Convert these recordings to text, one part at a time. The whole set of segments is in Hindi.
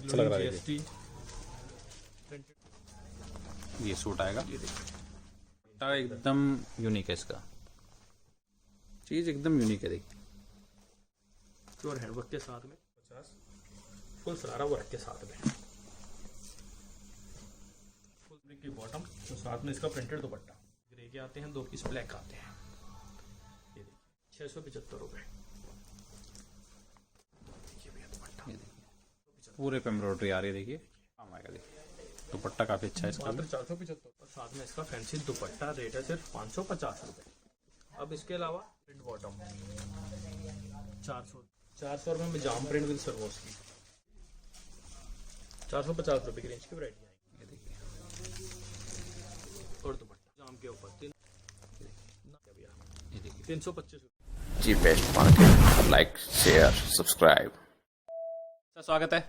अच्छा लग रहा है GST ये सूट आएगा। एकदम यूनिक है इसका, चीज एकदम यूनिक है। देखिए प्योर हैंडवर्क के साथ में 50 फुल सरारा वर्क के साथ में फुल ब्रिक की बॉटम, तो साथ में इसका प्रिंटेड दुपट्टा। ग्रे के आते हैं, 2 पीस ब्लैक आते हैं। ये देखिए 675 रुपये। देखिए भैया दुपट्टा, ये देखिए पूरे पे एम्ब्रॉयडरी आ रही है। देखिए काम आएगा। देखिए दुपट्टा काफी अच्छा है इसका, मात्र 475 और साथ में इसका फैंसी दुपट्टा। रेट है सिर्फ 550 रुपये। अब इसके अलावा प्रिंट बॉटम 400 रुपये में जाम प्रिंट विद सर्वोस की 450 रुपये की रेंज की वैरायटी आएगी। ये देखिए और दुपट्टा जाम के ऊपर ये देखिए 325 रुपये। जी best market, like share subscribe. स्वागत है।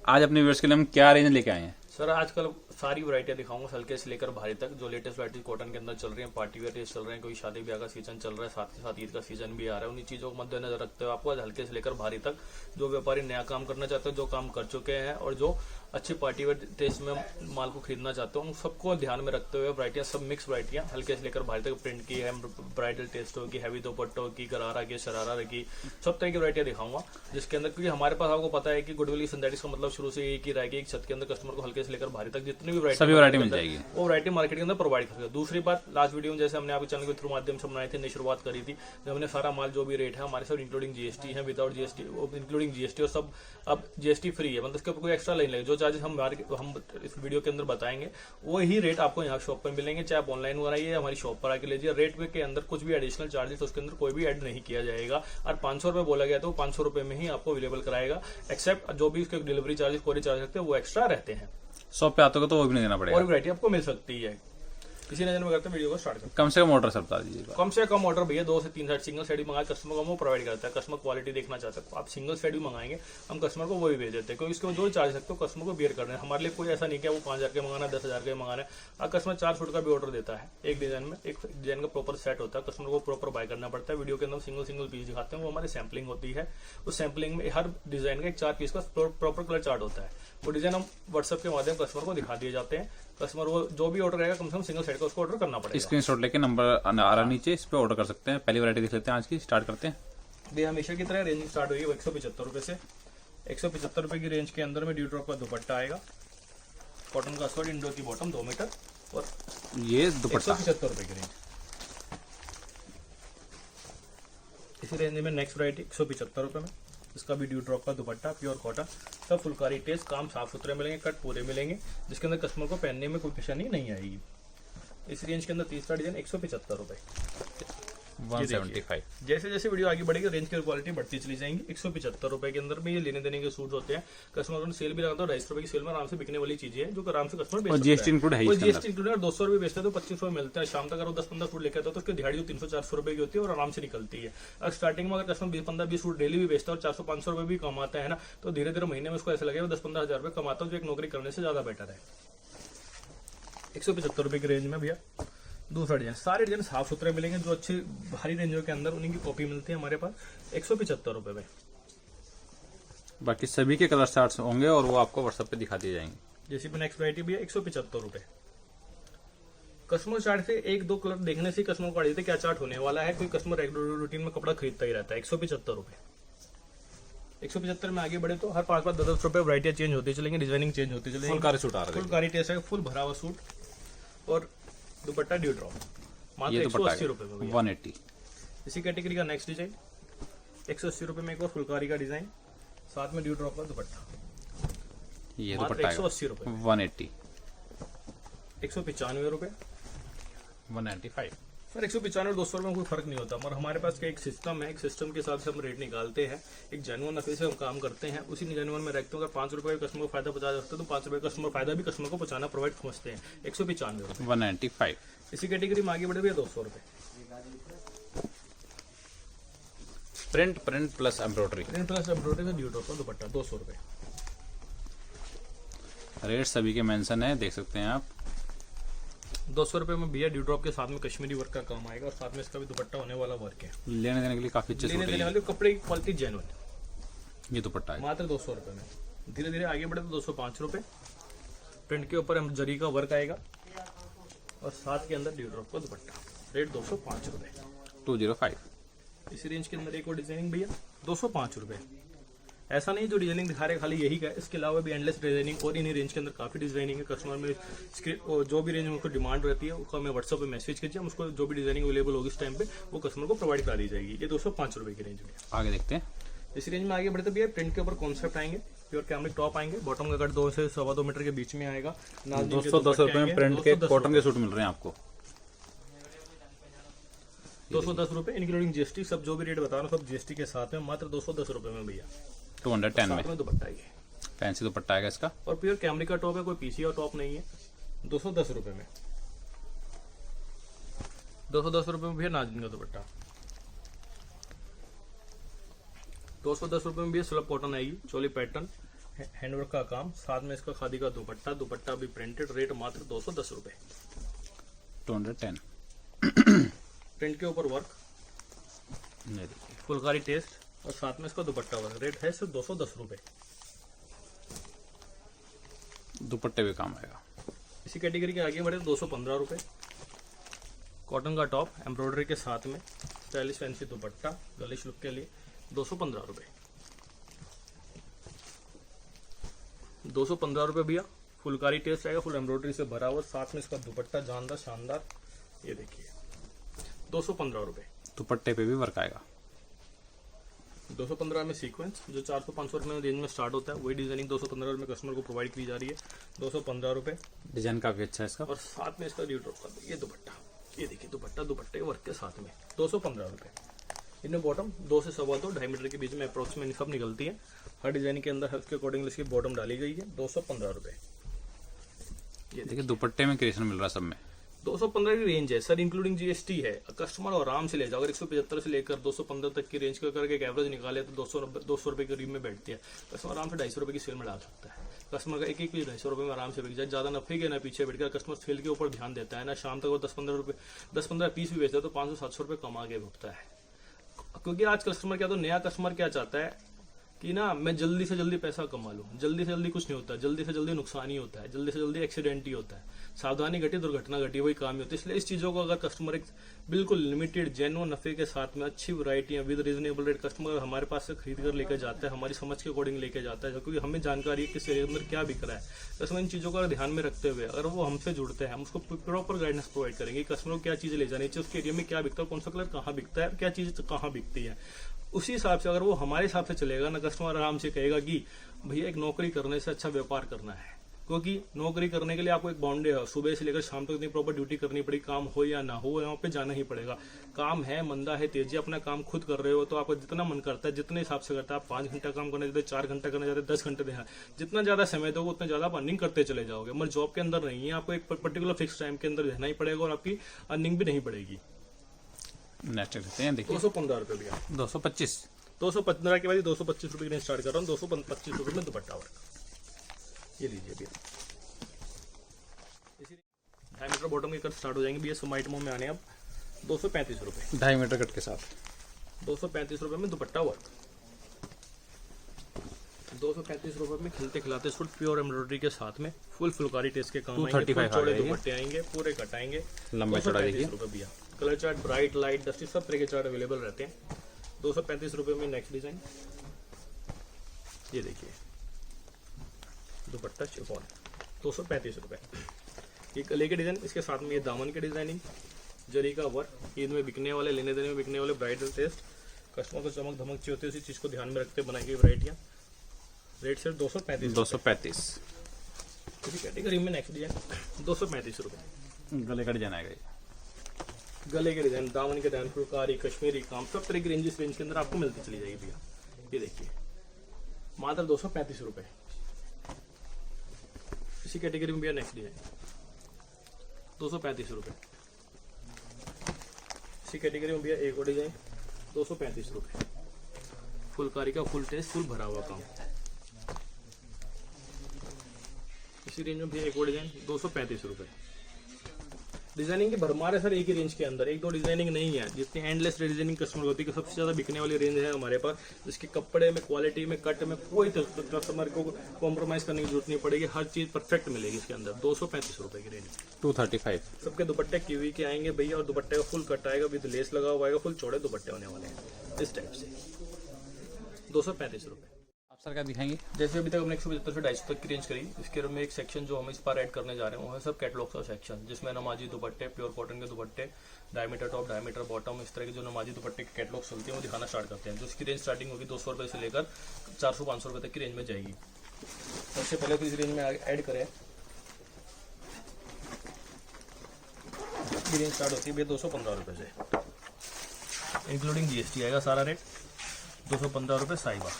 आज अपने व्यूअर्स के लिए हम क्या रेंज लेके आए हैं? सर आजकल सारी वैरायटियां दिखाऊंगा, हल्के से लेकर भारी तक। जो लेटेस्ट वैरायटी कॉटन के अंदर चल रही है, पार्टी वेयर ड्रेस चल रहे हैं, कोई शादी ब्याह का सीजन चल रहा है, साथ के साथ ईद का सीजन भी आ रहा है। उन्हीं चीजों को मद्देनजर रखते हुए आपको आज हल्के से लेकर भारी तक जो व्यापारी नया काम करना चाहते हैं, जो काम कर चुके हैं और जो अच्छी पार्टी वेयर टेस्ट में माल को खरीदना चाहते हो, उन सबको ध्यान में रखते हुए वैरायटियां सब मिक्स वैरायटियां हल्के से लेकर भारी तक प्रिंट की है, ब्राइडल टेस्टों की, हैवी दुपट्टों की, गरारा की, शरारा की, सब तरह की वैरायटियां दिखाऊंगा। जिसके अंदर क्योंकि हमारे पास आपको पता है कि गुडविल सिंथेटिक्स का मतलब शुरू से एक ही रहा है कि एक छत के अंदर कस्टमर को हल्के से लेकर भारी तक जितनी भी वैरायटी मिल जाएगी, वो वैरायटी मार्केट के अंदर प्रोवाइड करेगा। दूसरी बात, लास्ट वीडियो में जैसे हमने आपके चैनल के थ्रू माध्यम से बनाई थी, नई शुरुआत करी थी, जब हमने सारा माल जो भी रेट है हमारे साथ इंक्लूडिंग जीएसटी है, विदाउट जीएसटी, इंक्लूडिंग जीएसटी, और सब अब जीएसटी फ्री है, मतलब इसके ऊपर कोई एक्स्ट्रा नहीं लगेगा। जो चार्जेस हम इस वीडियो के अंदर बताएंगे वो ही रेट आपको यहाँ शॉप पर मिलेंगे, चाहे आप ऑनलाइन बनाइए या हमारी शॉप पर आके लीजिए। रेट के अंदर कुछ भी एडिशनल चार्जेस उसके अंदर कोई भी ऐड नहीं किया जाएगा। और 500 रुपये बोला गया तो 500 रुपये में ही आपको अवेलेबल कराएगा, एक्सेप्ट जो भी उसके डिलीवरी चार्जेस कोई चार्ज रखते हैं वो एक्स्ट्रा रहते हैं। शॉप पे आते हो तो वो भी नहीं देना पड़ेगा, और वैरायटी आपको मिल सकती है। इसी नजर में करते हैं वीडियो को स्टार्ट करते हैं। कम से कम ऑर्डर सब बता दीजिएगा। कम से कम ऑर्डर भैया 2 से 3 सेट सिंगल सेट भी मंगाए कस्टमर को वो प्रोवाइड करता है। कस्टमर क्वालिटी देखना चाहते हैं, आप सिंगल सेट भी मंगाएंगे हम कस्टमर को वो भी भेज देते हैं, क्योंकि इसके जो चार्ज सकते हो कस्टमर को बियर करना है। हमारे लिए कोई ऐसा नहीं कि वो 5000 के मंगाना है, 10,000 के मंगाना है। अब कस्टमर 4 सूट का भी ऑर्डर देता है, एक डिजाइन में एक डिजाइन का प्रॉपर सेट होता है, कस्टमर को प्रॉपर बाय करना पड़ता है। वीडियो के अंदर सिंगल पीस दिखाते हैं, वो हमारी सैम्पलिंग होती है। उस सैम्पलिंग में हर डिजाइन का एक 4 पीस का प्रॉपर कलर चार्ट होता है। वो डिजाइन हम व्हाट्सएप के माध्यम कस्टमर को दिखा दिए जाते हैं। कस्टमर वो जो भी ऑर्डर करेगा कम से कम सिंगल सेट का उसको ऑर्डर करना पड़ेगा। स्क्रीनशॉट लेके नंबर आ रहा नीचे, इस पे ऑर्डर कर सकते हैं। पहली वैरायटी देख लेते हैं, आज की स्टार्ट करते हैं। ये हमेशा की तरह रेंज स्टार्ट हुई है 175 रुपए से। 175 रुपए की रेंज के अंदर में ड्यू ड्रॉप का दुपट्टा आएगा, कॉटन का स्कर्ट, इंडोर की बॉटम 2 मीटर, और ये दुपट्टा 175 रुपए की रेंज। इसी रेंज में नेक्स्ट वैरायटी 175 रुपए में, इसका भी ड्यू ड्रॉप का दुपट्टा, प्योर कॉटन, सब फुलकारी टेस्ट, काम साफ सुथरे मिलेंगे, कट पूरे मिलेंगे, जिसके अंदर कस्टमर को पहनने में कोई परेशानी नहीं आएगी। इस रेंज के अंदर तीसरा डिजाइन 175 रुपए, 175। जैसे जैसे वीडियो आगे बढ़ेगी रेंज की क्वालिटी बढ़ती चली जाएंगी। 175 रुपए के अंदर में ये लेने देने के सूट होते हैं। कस्टमर को सेल भी लगाता है, 250 रुपए की सेल में आराम से बिकने वाली चीजें हैं, जो आराम से कस्टमर बेच सकता है। जीएसटी इंक्लूड है, जीएसटी इंक्लूड है। 200 रुपए बेचते हैं तो 25 रुपए मिलते हैं। शाम तक अगर 10-15 सूट लेकर आता है तो उसकी दिहाड़ी जो 300-400 रुपए की होती है और आराम से निकलती है। अगर स्टार्टिंग में अगर कस्टमर 15-20 सूट डेली भी बेचता है और 400-500 रुपए भी कमाता है ना, तो धीरे धीरे महीने में उसको ऐसा लगेगा 10-15 हजार रुपए कमाता है, जो एक नौकरी करने से ज्यादा बेटर है। 175 रुपए की रेंज में भैया दूसरा डिजाइन, सारे डिजाइन साफ सुथरे मिलेंगे, जो अच्छी भारी रेंजों के अंदर उन्हीं की कॉपी मिलती है हमारे पास 175 रुपए में। बाकी सभी के कलर चार्ट्स होंगे और वो आपको व्हाट्सएप पे दिखा दिए जाएंगे। जैसे कि नेक्स्ट वैरायटी भी है 175 रुपए। कस्टमर चार्ट से 1-2 कलर देखने से कस्टमर को आइडिया क्या चार्ट होने वाला है। कोई कस्टमर रेगुलर रूटीन में कपड़ा खरीदता ही रहता है। 175 रुपए। 175 में आगे बढ़े तो हर 5-10 रुपए वैरायटियां चेंज होती चलेंगी, डिजाइनिंग चेंज होती चलेगी। फुलकारी सूट आ रहा है, फुलकारी टेस्ट है, फुल भरा हुआ सूट और दुपट्टा ड्यू ड्रॉप, मात्र 180 रुपए में 180। इसी कैटेगरी का नेक्स्ट डिजाइन 180 रुपए में एक और फुलकारी का डिजाइन, साथ में ड्यू ड्रॉप का दुपट्टा, ये मात्र दुपट्टा 180 रुपए, 180। 195 रुपए, 195। सर 195 और 200 रुपए में कोई फर्क नहीं होता, मगर हमारे पास एक सिस्टम है, एक सिस्टम के हिसाब से हम रेट निकालते हैं, एक जेन्युइन नफे से हम काम करते हैं, उसी जेन्युइन में रखते हैं। अगर 5 रुपए कस्टमर को फायदा पहुंचा सकते हैं तो 5 रुपए कस्टमर फायदा भी कस्टमर को पहुंचाना प्रोवाइड समझते हैं। 195 रुपए, 195। इसी कैटेगरी में आगे बढ़े भैया 200 रुपए। Print plus embroidery, print plus embroidery का ड्यू ड्रॉप का दुपट्टा 200 रुपए। रेट सभी के मेंशन है, देख सकते हैं आप। 200 रुपए में भैया ड्यू ड्रॉप के साथ में कश्मीरी वर्क का काम आएगा और साथ में इसका भी दुपट्टा होने वाला वर्क है। लेने देने के लिए काफी अच्छे सूट लेने देने है। वाले कपड़े की क्वालिटी जेन्युइन, ये दुपट्टा है मात्र 200 रुपए में। धीरे धीरे आगे बढ़े तो 205 रुपए। प्रिंट के ऊपर हम जरी का वर्क आएगा और साथ के अंदर ड्यू ड्रॉप का दुपट्टा, रेट 205 रुपए। 205। इसी रेंज के अंदर एक और डिजाइनिंग भैया 205 रुपए। ऐसा नहीं जो डिजाइनिंग दिखा रहे खाली यही का है, इसके अलावा भी एंडलेस डिजाइनिंग और इन्हीं रेंज के अंदर काफी डिजाइनिंग है। कस्टमर में जो भी रेंज में उसको डिमांड रहती है उसको हमें व्हाट्सएप पे मैसेज कीजिए, हम उसको जो भी डिजाइनिंग अवेलेबल होगी इस टाइम पे वो कस्टमर को प्रोवाइड करा दी जाएगी। ये 205 रुपए की रेंज में। आगे देखते हैं। इस रेंज में आगे बढ़ते भैया प्रिंट के ऊपर कॉन्सेप्ट आएंगे, प्योर कैमरिक टॉप आएंगे, बॉटम का कट 2 से 2.25 मीटर के बीच में आएगा। 210 रुपए में प्रिंट के कॉटन के सूट मिल रहे हैं आपको। 210 रुपए इंक्लूडिंग जीएसटी, सब जो भी रेट बता रहा हूँ सब जीएसटी के साथ में, मात्र 210 रुपए में भैया। 210 साथ में दुपट्टा ये फैंसी दुपट्टा आएगा इसका। और प्योर कैमरिक का टॉप है, कोई पीसी का टॉप नहीं है। 210 रुपए में 210 रुपए में भैया नाज़नीन का दुपट्टा। 210 रुपए में भी स्लब कॉटन आएगी, चोली पैटर्न, हैंडवर्क का काम, साथ में इसका खादी का दुपट्टा, दुपट्टा भी प्रिंटेड, रेट मात्र 210 रुपए। 210। प्रिंट के ऊपर वर्क, ये देखिए फुलकारी टेस्ट और साथ में इसका दुपट्टा वर्क, रेट है सिर्फ 210 रुपए। दुपट्टे भी काम आएगा। इसी कैटेगरी के आगे बढ़े 215 रुपए। कॉटन का टॉप एम्ब्रॉयडरी के साथ में, स्टाइलिश फैंसी दुपट्टा, गलिश लुक के लिए 215 रुपए। 215 रुपए भैया, फुलकारी टेस्ट आएगा, फुल एम्ब्रॉयडरी से भरा हुआ, साथ में इसका दुपट्टा जानदार शानदार, ये देखिए 215 रुपए। दुपट्टे पे भी वर्क आएगा। 215 में सीक्वेंस जो 400-500 रुपए में रेंज में स्टार्ट होता है, वही डिजाइनिंग 215 रुपए में कस्टमर को प्रोवाइड की जा रही है। 215 रुपए डिजाइन काफी अच्छा है इसका। और साथ में इसका ड्यू ड्रॉप का ये दुपट्टा, ये देखिए दुपट्टा, दुपट्टे वर्क के साथ में 215 रुपए। इनमें बॉटम 2 से 2.25 मीटर के बीच में अप्रोक्सीमेटली सब निकलती है। हर डिजाइन के अंदर उसके अकॉर्डिंगली इसकी बॉटम डाली गई है। 215 रुपए। ये देखिए दुपट्टे में क्रिएशन मिल रहा है सब में। 215 की रेंज है सर, इंक्लूडिंग जीएसटी है। कस्टमर आराम से ले जाओ, अगर 175 से लेकर 215 तक की रेंज का करके एक एवरेज निकाले तो 200 रुपए के करीब में बैठती है। कस्टमर आराम से 250 रुपए की सेल में डाल सकता है। कस्टमर का एक पीस 250 रुपए में आराम से बिक जाए, ज्यादा नफे के ना पीछे बैठकर कस्टमर सेल के ऊपर ध्यान देता है ना। शाम तक वो 10-15 पीस भी बेचता है तो 500-700 रुपए कमा के भुगता है। क्योंकि आज कस्टमर क्या, तो नया कस्टमर क्या चाहता है कि ना मैं जल्दी से जल्दी पैसा कमा लूं, जल्दी से जल्दी कुछ नहीं होता, जल्दी से जल्दी नुकसान ही होता है, जल्दी से जल्दी एक्सीडेंट ही होता है, सावधानी घटी दुर्घटना घटी, वही काम ही होता है। इसलिए इस चीजों को अगर कस्टमर एक बिल्कुल लिमिटेड जेन्युइन नफे के साथ में अच्छी variety with reasonable rate customer हमारे पास से खरीद कर लेकर जाता है, हमारी समझ के अकॉर्डिंग लेकर जाता है, क्योंकि हमें जानकारी है किस एरिया में क्या बिक रहा है। कस्टमर इन चीजों को ध्यान में रखते हुए अगर वो हमसे जुड़ते हैं, हम उसको प्रॉपर गाइडेंस प्रोवाइड करेंगे। कस्टमर को क्या चीजें ले जानी चाहिए, उसके एरिया में क्या बिकता है, कौन सा कलर कहाँ बिकता है, क्या चीज कहाँ बिकती है, उसी हिसाब से अगर वो हमारे हिसाब से चलेगा ना, कस्टमर आराम से कहेगा कि भैया एक नौकरी करने से अच्छा व्यापार करना है। क्योंकि नौकरी करने के लिए आपको एक बाउंड्री है, सुबह से लेकर शाम तक इतनी प्रॉपर ड्यूटी करनी पड़ेगी, काम हो या ना हो यहाँ पे जाना ही पड़ेगा। काम है, मंदा है, तेजी, अपना काम खुद कर रहे हो तो आपको जितना मन करता है, जितने हिसाब से करता है, आप 5 घंटा काम करने जाते, 4 घंटा करने जाते, 10 घंटे देना, जितना ज्यादा समय दोगे उतना ज्यादा आप अर्निंग करते चले जाओगे। मगर जॉब के अंदर नहीं है, आपको एक पर्टिकुलर फिक्स टाइम के अंदर रहना ही पड़ेगा और आपकी अर्निंग भी नहीं बढ़ेगी। नेक्स्ट देखते हैं, देखिए 215 रुपए भैया। 225। 215 के बाद 225 रुपए की रेंज स्टार्ट कर रहा हूँ। 225 रुपए में दुपट्टा वर्क, ये लीजिए भैया। 2.5 मीटर बॉटम के कट स्टार्ट हो जाएंगे भैया। सुमा आइटमों में आने अब 235 रुपए, 2.5 मीटर कट के साथ 235 रुपए में दुपट्टा वर्क। 235 रुपए में खिलते खिलाते सूट प्योर एम्ब्रॉयडरी के साथ में फुल फुलकारी टेस्ट के काम आएंगे, फुल चौड़े दुपट्टे आएंगे, पूरे कट आएंगे, लंबे चौड़ा देखिए। 235 रुपए भैया। Colour chart, bright, light, dusty सब तरह के चार्ट अवेलेबल रहते हैं। 235 रुपए में नेक्स्ट डिजाइन, ये देखिए दुपट्टा शिफॉन, 235 रुपए। ये गले के डिजाइन, इसके साथ में ये दामन के डिजाइनिंग, जरी का वर्क, ईद में बिकने वाले, लेने देने में बिकने वाले ब्राइडल टेस्ट, कस्टमर को चमक धमक चाहिए होती है, उसी चीज को ध्यान में रखते बनाई गई वैरायटियां। रेट सिर्फ 235। 235 इसी कैटेगरी में नेक्स्ट डिजाइन 235 रुपए। गले का डिजाइन आएगा ये। गले के डिजाइन, दामन के डिजाइन, फुलकारी, कश्मीरी काम, सब तरह की रेंज इस रेंज के अंदर आपको मिलती चली जाएगी भैया। ये देखिए मात्र 235 रुपए। इसी कैटेगरी में भैया नेक्स्ट डिजाइन 235 रुपए। इसी कैटेगरी में भैया एक और डिजाइन 235 रुपए। फुलकारी का फुल टेस्ट, फुल भरा हुआ काम। इसी रेंज में भैया एक और डिजाइन 235 रुपए। डिजाइनिंग की भरमार है सर एक ही रेंज के अंदर, एक दो डिजाइनिंग नहीं है। जितनी एंडलेस डिजाइनिंग कस्टमर होती है, सबसे ज्यादा बिकने वाली रेंज है हमारे पास, जिसके कपड़े में, क्वालिटी में, कट में कोई कस्टमर को कॉम्प्रोमाइज करने की जरूरत नहीं पड़ेगी, हर चीज परफेक्ट मिलेगी इसके अंदर। 235 रुपए की रेंज। 235। सबके दुपट्टे कीवी के आएंगे भैया, और दुपट्टे का फुल कट आएगा, विद लेस लगा हुआ आएगा, फुल चौड़े दुपट्टे होने वाले हैं इस टाइप से। 235 रुपए। आप सर क्या दिखाएंगे? जैसे अभी तक हमने 175 से 250 तक की रेंज करी, इसके में एक सेक्शन जो हम इस पर ऐड करने जा रहे हैं वो है सब कैटलॉग का सेक्शन, जिसमें नमाजी दुपट्टे, प्योर कॉटन के दुपट्टे, डायमीटर टॉप, डायमीटर बॉटम, इस तरह के जो नमाजी दुपट्टे के कैटलॉग चलते हैं वो दिखाना स्टार्ट करते हैं। जो इसकी रेंज स्टार्टिंग होगी 200 रुपए से लेकर 400-500 रुपए तक की रेंज में जाएगी। सबसे पहले तो इस रेंज में ऐड करें, रेंज स्टार्ट होती है भैया 215 रुपए से, इंक्लूडिंग जीएसटी आएगा सारा रेट। 215 रुपए साइबा।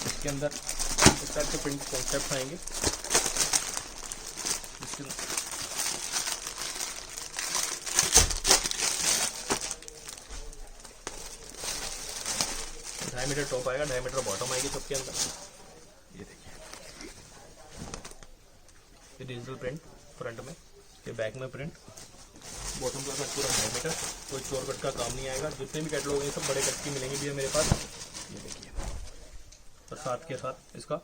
इसके अंदर इस टाइप के प्रिंट कॉन्सेप्ट आएंगे, डायमीटर टॉप आएगा, डायमीटर बॉटम आएगी सबके अंदर। ये देखिए, ये डिजिटल प्रिंट फ्रंट में, ये बैक में प्रिंट, बॉटम का पूरा डायमीटर, कोई चोर कट का काम नहीं आएगा। जितने भी कैटलॉग हैं सब बड़े कट की मिलेंगे भैया मेरे पास। ये देखिए, और साथ के साथ इसका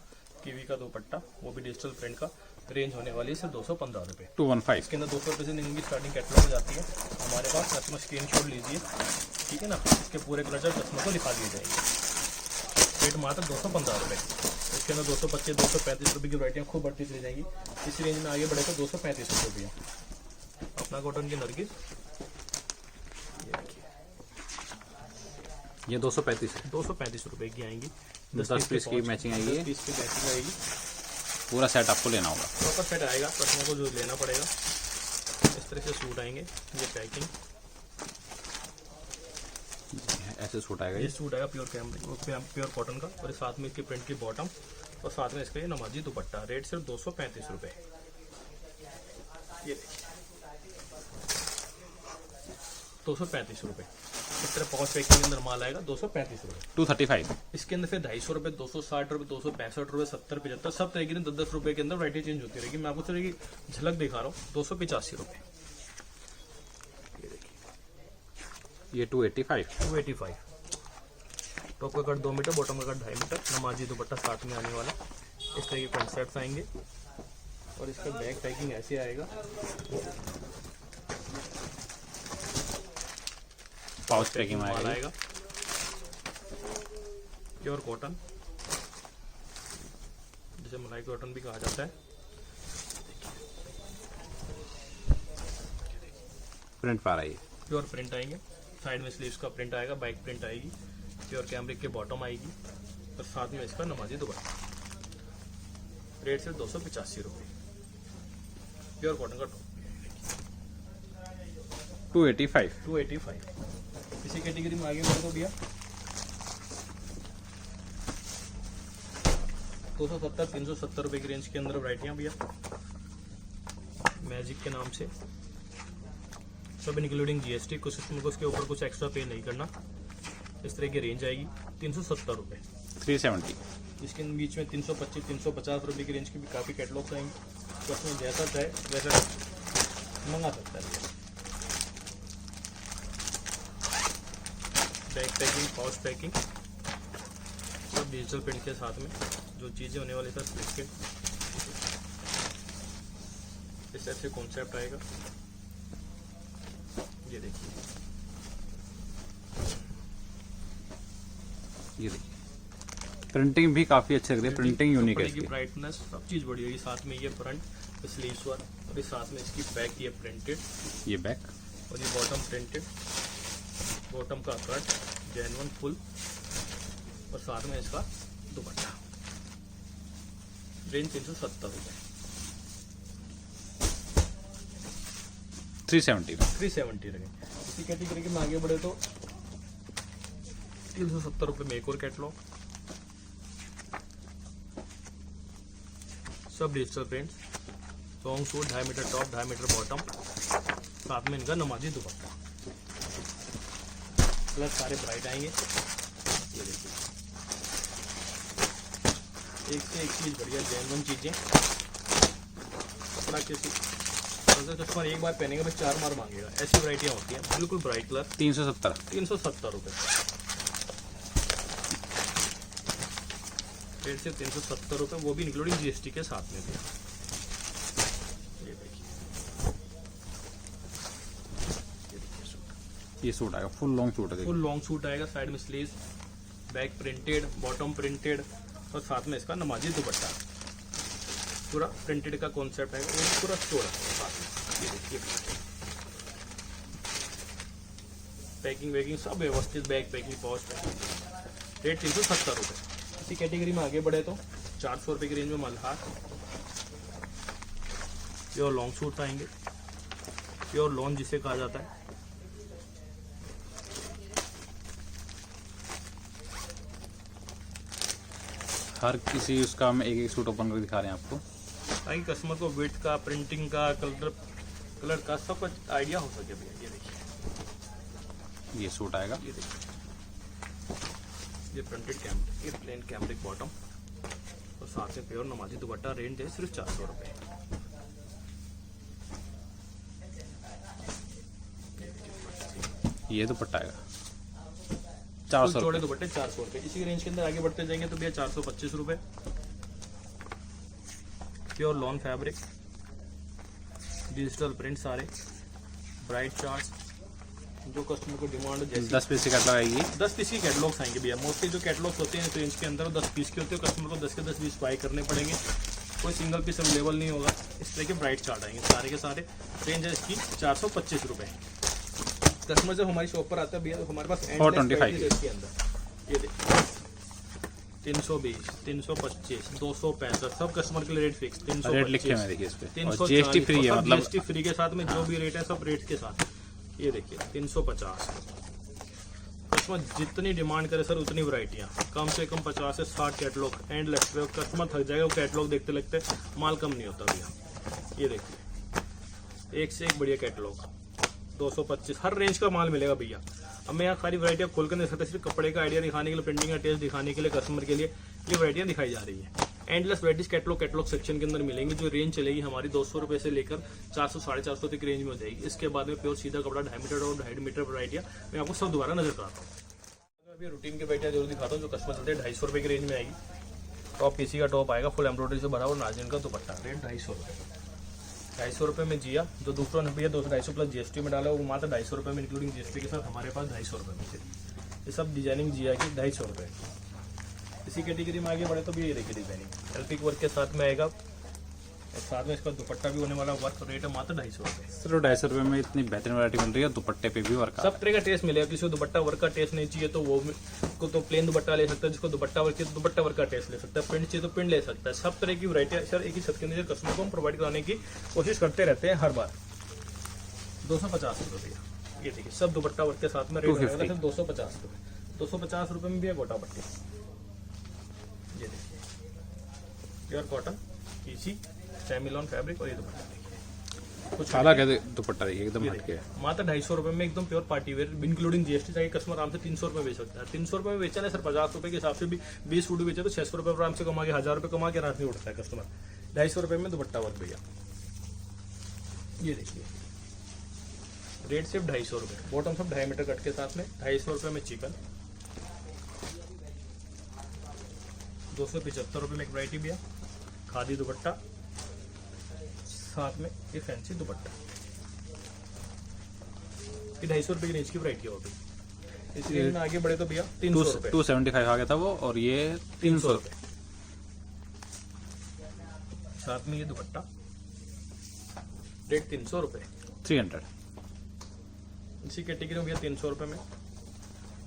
कीवी का दुपट्टा, वो भी डिजिटल प्रिंट का। रेंज होने वाली है सिर्फ 215 रुपए। 215। इसके अंदर 200 रुपये से नीचे की स्टार्टिंग कैटलॉग हो जाती है हमारे पास। कस्टमर स्क्रीनशॉट लीजिए, ठीक है ना, इसके पूरे कलर कस्टमर को दिखा दिए जाएंगे। रेट मात्र 215 रुपये। इसके अंदर 225, 235 रुपये की वराइटियाँ खूब बढ़ती चली जाएंगी। इस रेंज में आगे बढ़े तो 235 रुपये अपना कॉटन की नरगिस। ये 235 है। 235 रुपये की आएंगी। 10 पीस की मैचिंग आएगी, 10 पीस की मैचिंग आएगी। पूरा सेट आपको लेना होगा। प्रॉपर सेट आएगा, कस्टमर को जो लेना पड़ेगा। इस तरह से सूट आएंगे, ये पैकिंग, ऐसे सूट आएगा। ये सूट आएगा प्योर कॉटन का, और साथ में इसके प्रिंट की बॉटम, और साथ में इसका ये नमाजी दुपट्टा। रेट सिर्फ 235 रुपये। ये देखिए 235 रुपये। इस तरह पॉच पैकिंग के अंदर माल आएगा 235 रुपये। 235। इसके अंदर फिर 250 रुपये, 260 रुपये, 265 रुपये, 70, 75 सब तरह की 10-10 रुपये के अंदर वराइटी चेंज होती रहेगी। मैं आपको तरह की झलक दिखा रहा हूँ। 285 रुपये। ये 285। 285। टॉप का कट 2 मीटर, बॉटम का कट 2.5 मीटर, नमाजी दुपट्टा साथ में आने वाला। इस तरह के कॉन्सेप्ट आएंगे, और इसका बैक पैकिंग ऐसे आएगा। पाउच पैकिंग में आएगा प्योर कॉटन, जिसे मलाई कॉटन भी कहा जाता है। प्रिंट पा रही है, प्योर प्रिंट आएंगे, साइड में स्लीव्स का प्रिंट आएगा, बैक प्रिंट आएगी, प्योर कैमरिक के बॉटम आएगी, और साथ में इसका नमाजी दुपट्टा। रेट सिर्फ 285 रुपये। प्योर कॉटन का टॉप 285। 285। इसी कैटेगरी में आगे बढ़ो तो भैया 270, 370 रुपए की रेंज के अंदर वराइटियां भैया मैजिक के नाम से, सब इंक्लूडिंग जीएसटी। कुछ इसमें उसके ऊपर कुछ एक्स्ट्रा पे नहीं करना। इस तरह की रेंज आएगी 370 रुपये। 370। इसके बीच में 325, 350 रुपये की रेंज की भी काफ़ी कैटलॉग्स आएंगे। तो उसमें जैसा चाहे वैसा मंगा सकता है। बैक पैकिंग, पाउच पैकिंग, सब डिजिटल प्रिंट के साथ में जो चीज़ें होने वाली सर स्लिकेट। इस टाइप से कॉन्सेप्ट आएगा। ये देखिए, ये देखिए प्रिंटिंग भी काफी अच्छी लग रही है। प्रिंटिंग यूनिक है कपड़े की इसकी। ब्राइटनेस सब चीज़ बढ़ी होगी। साथ में ये फ्रंट स्लीव्स वर, और इस साथ में इसकी बैक ये प्रिंटेड, ये बैक, और ये बॉटम प्रिंटेड, बॉटम का कट जेन्युइन फुल, और साथ में इसका दुपट्टा। रेंज 370 रुपये। 370 में। 370 रहे। इसी कैटेगरी के में आगे बढ़े तो 370 रुपये में एक और कैटलॉग, सब digital prints, long suit, 2.5 metre top, 2.5 metre bottom, साथ में इनका नमाजी दुपट्टा। प्लस सारे ब्राइट आएंगे। ये देखिए, एक से एक चीज बढ़िया जेन्युइन चीजें। कपड़ा किसी अगर कस्टमर एक बार पहनेगा बस 4 बार मांगेगा, ऐसी वैरायटियाँ होती हैं। बिल्कुल ब्राइट कलर 370। 370 रुपये। रेट सिर्फ 370 रुपये, वो भी इंक्लूडिंग GST के साथ में दिया। ये देखिए ये सूट आएगा, फुल लॉन्ग सूट है। फुल लॉन्ग सूट आएगा, साइड में sleeves, back printed, bottom printed और साथ में इसका नमाजी दुपट्टा, पूरा प्रिंटेड का कॉन्सेप्ट है, वो पूरा चौड़ा साथ में। ये देखिए पैकिंग वैकिंग सब व्यवस्थित, बैग पैकिंग, पॉच पैकिंग। रेट 370 रुपये। इसी कैटेगरी में आगे बढ़े तो 400 रुपये की रेंज में मल्हार प्योर लॉन्ग सूट आएंगे, प्योर लॉन जिसे कहा जाता है। हर किसी उसका हम एक एक सूट ओपन करके दिखा रहे हैं आपको, ताकि कस्टमर को वेट का, प्रिंटिंग का, कलर का सब कुछ आइडिया हो सके भैया। ये देखिए ये सूट आएगा। ये देखिए ये प्रिंटेड कैमरिक, ये प्लेन कैमरिक बॉटम और साथ में प्योर नमाजी दुपट्टा। रेंज है सिर्फ 400 रुपये। ये दुपट्टा आएगा 400 चौड़े दुपट्टे 400 रुपये। इसी रेंज के अंदर आगे बढ़ते जाएंगे तो भैया 425 रुपये। Pure lawn fabric, digital print, सारे ब्राइट चार्ट्स, जो कस्टमर को डिमांड हो। जैसे 10 पीस की कैटलॉग आएगी। 10 पीस की कैटलॉग्स आएंगे भैया। मोस्टली जो कैटलॉग्स होते हैं रेंज के अंदर 10 पीस के होते हैं, कस्टमर को 10 के 10 पीस बाई करने पड़ेंगे, कोई सिंगल पीस अवेलेबल नहीं होगा। इस तरह के ब्राइट चार्ट आएंगे सारे के सारे। रेंज है इसकी 425 रुपये। कस्टमर जब हमारी शॉप पर आता है भैया तो हमारे पास 425 इसके अंदर ये देखिए 320, 325, 265 सब कस्टमर के लिए रेट फिक्स। रेट लिखे हुए हैं देखिए इस पे, और 340 GST फ्री है, मतलब GST फ्री के साथ में जो भी रेट है सब रेट के साथ। ये देखिए 350। कस्टमर जितनी डिमांड करे सर उतनी वैरायटियाँ, कम से कम 50 से 60 कैटलॉग एंडलेस। कस्टमर थक जाएगा वो कैटलॉग देखते लगते, माल कम नहीं होता भैया। ये देखिए एक से एक बढ़िया कैटलॉग, 225 हर रेंज का माल मिलेगा भैया। अब मैं यहाँ सारी वैरायटियाँ खोल कर नहीं सकता, सिर्फ कपड़े का आइडिया दिखाने के लिए, प्रिंटिंग का टेस्ट दिखाने के लिए, कस्टमर के लिए ये वैरायटियाँ दिखाई जा रही है। एंडलेस वैराइटीज कैटलॉग सेक्शन के अंदर मिलेंगी। जो रेंज चलेगी हमारी 200 रुपये से लेकर 400 450 तक रेंज में हो जाएगी। इसके बाद में प्योर सीधा कपड़ा 2.5 मीटर और 2.5 मीटर वैरायटियाँ मैं आपको सब दोबारा नजर कराता हूँ। अभी रूटीन की वैरायटियाँ जरूर दिखाता हूँ जो कस्टमर चलते हैं 250 रुपये की रेंज में आएगी। टॉप पीसी का टॉप आएगा, फुल एम्ब्रॉयडरी से भरा हुआ, नाजिन का दुपट्टा। रेट 250 रुपये। 250 रुपये में जिया, जो दूसरा भैया 250 प्लस GST में डाला वो मात्र 250 रुपये में इंक्लूडिंग GST के साथ हमारे पास 250 रुपये में। ये सब डिजाइनिंग जिया की 250 रुपये। इसी कैटेगरी में आगे बढ़े तो भी ये देखिए डिजाइनिंग एल्पिक वर्क के साथ में आएगा और साथ में इसका दुपट्टा भी होने वाला वर्क। रेट है मात्र 250 रुपये। सिर्फ 250 रुपये में इतनी बेहतरीन वैरायटी मिल रही है। दुपट्टे पे भी वर्क, सब तरह का टेस्ट मिलेगा। किसी को दुपट्टा वर्क का टेस्ट नहीं चाहिए तो वो को तो प्लेन दुपट्टा ले सकता है, जिसको दुपट्टा वर्क चाहिए तो दुपट्टा वर्क का टेस्ट ले सकता है, प्रिंट चाहिए तो प्रिंट ले सकता है। सब तरह की वैरायटी सर एक ही छत के नीचे कस्टमर को हम प्रोवाइड कराने की कोशिश करते रहते हैं हर बार। 250 रुपये। ये देखिए सब दुपट्टा वर्क के साथ में रेट रहेगा सिर्फ 250 रुपये। 250 रुपये में भी है गोटा पट्टी। ये देखिए प्योर कॉटन, इसी सेमी-लॉन फैब्रिक और ये दुपट्टा देखिए कुछ अलग है। दुपट्टा देखिए एकदम हटके है। मात्र 250 रुपये में एकदम pure party wear including GST। चाहिए कस्टमर आराम से 300 रुपये बेच सकता है। 300 रुपये में बेचा है सर, 50 रुपये के हिसाब से भी 20 सूट बेचे तो 600 रुपये आराम से कमा के 1000 रुपये कमा के आराम से उठता है कस्टमर। 250 रुपये में दुपट्टा वर्क भैया। ये देखिए रेट सिर्फ 250 रुपये। बॉटम सब 2.5 मीटर कट के साथ में 250 रुपये में चिकन। 275 रुपये में एक वैरायटी भैया खादी दुपट्टा, साथ में ये फैंसी दुपट्टा। ये 250 रुपये की रेंज की वैरायटी होगी। इस रेंज में आगे बढ़े तो भैया 300 रुपये। 275 आ गया था वो, और ये 300 रुपये। साथ में ये दुपट्टा रेट 300 रुपये। 300। इसी कैटेगरी में भैया 300 रुपये में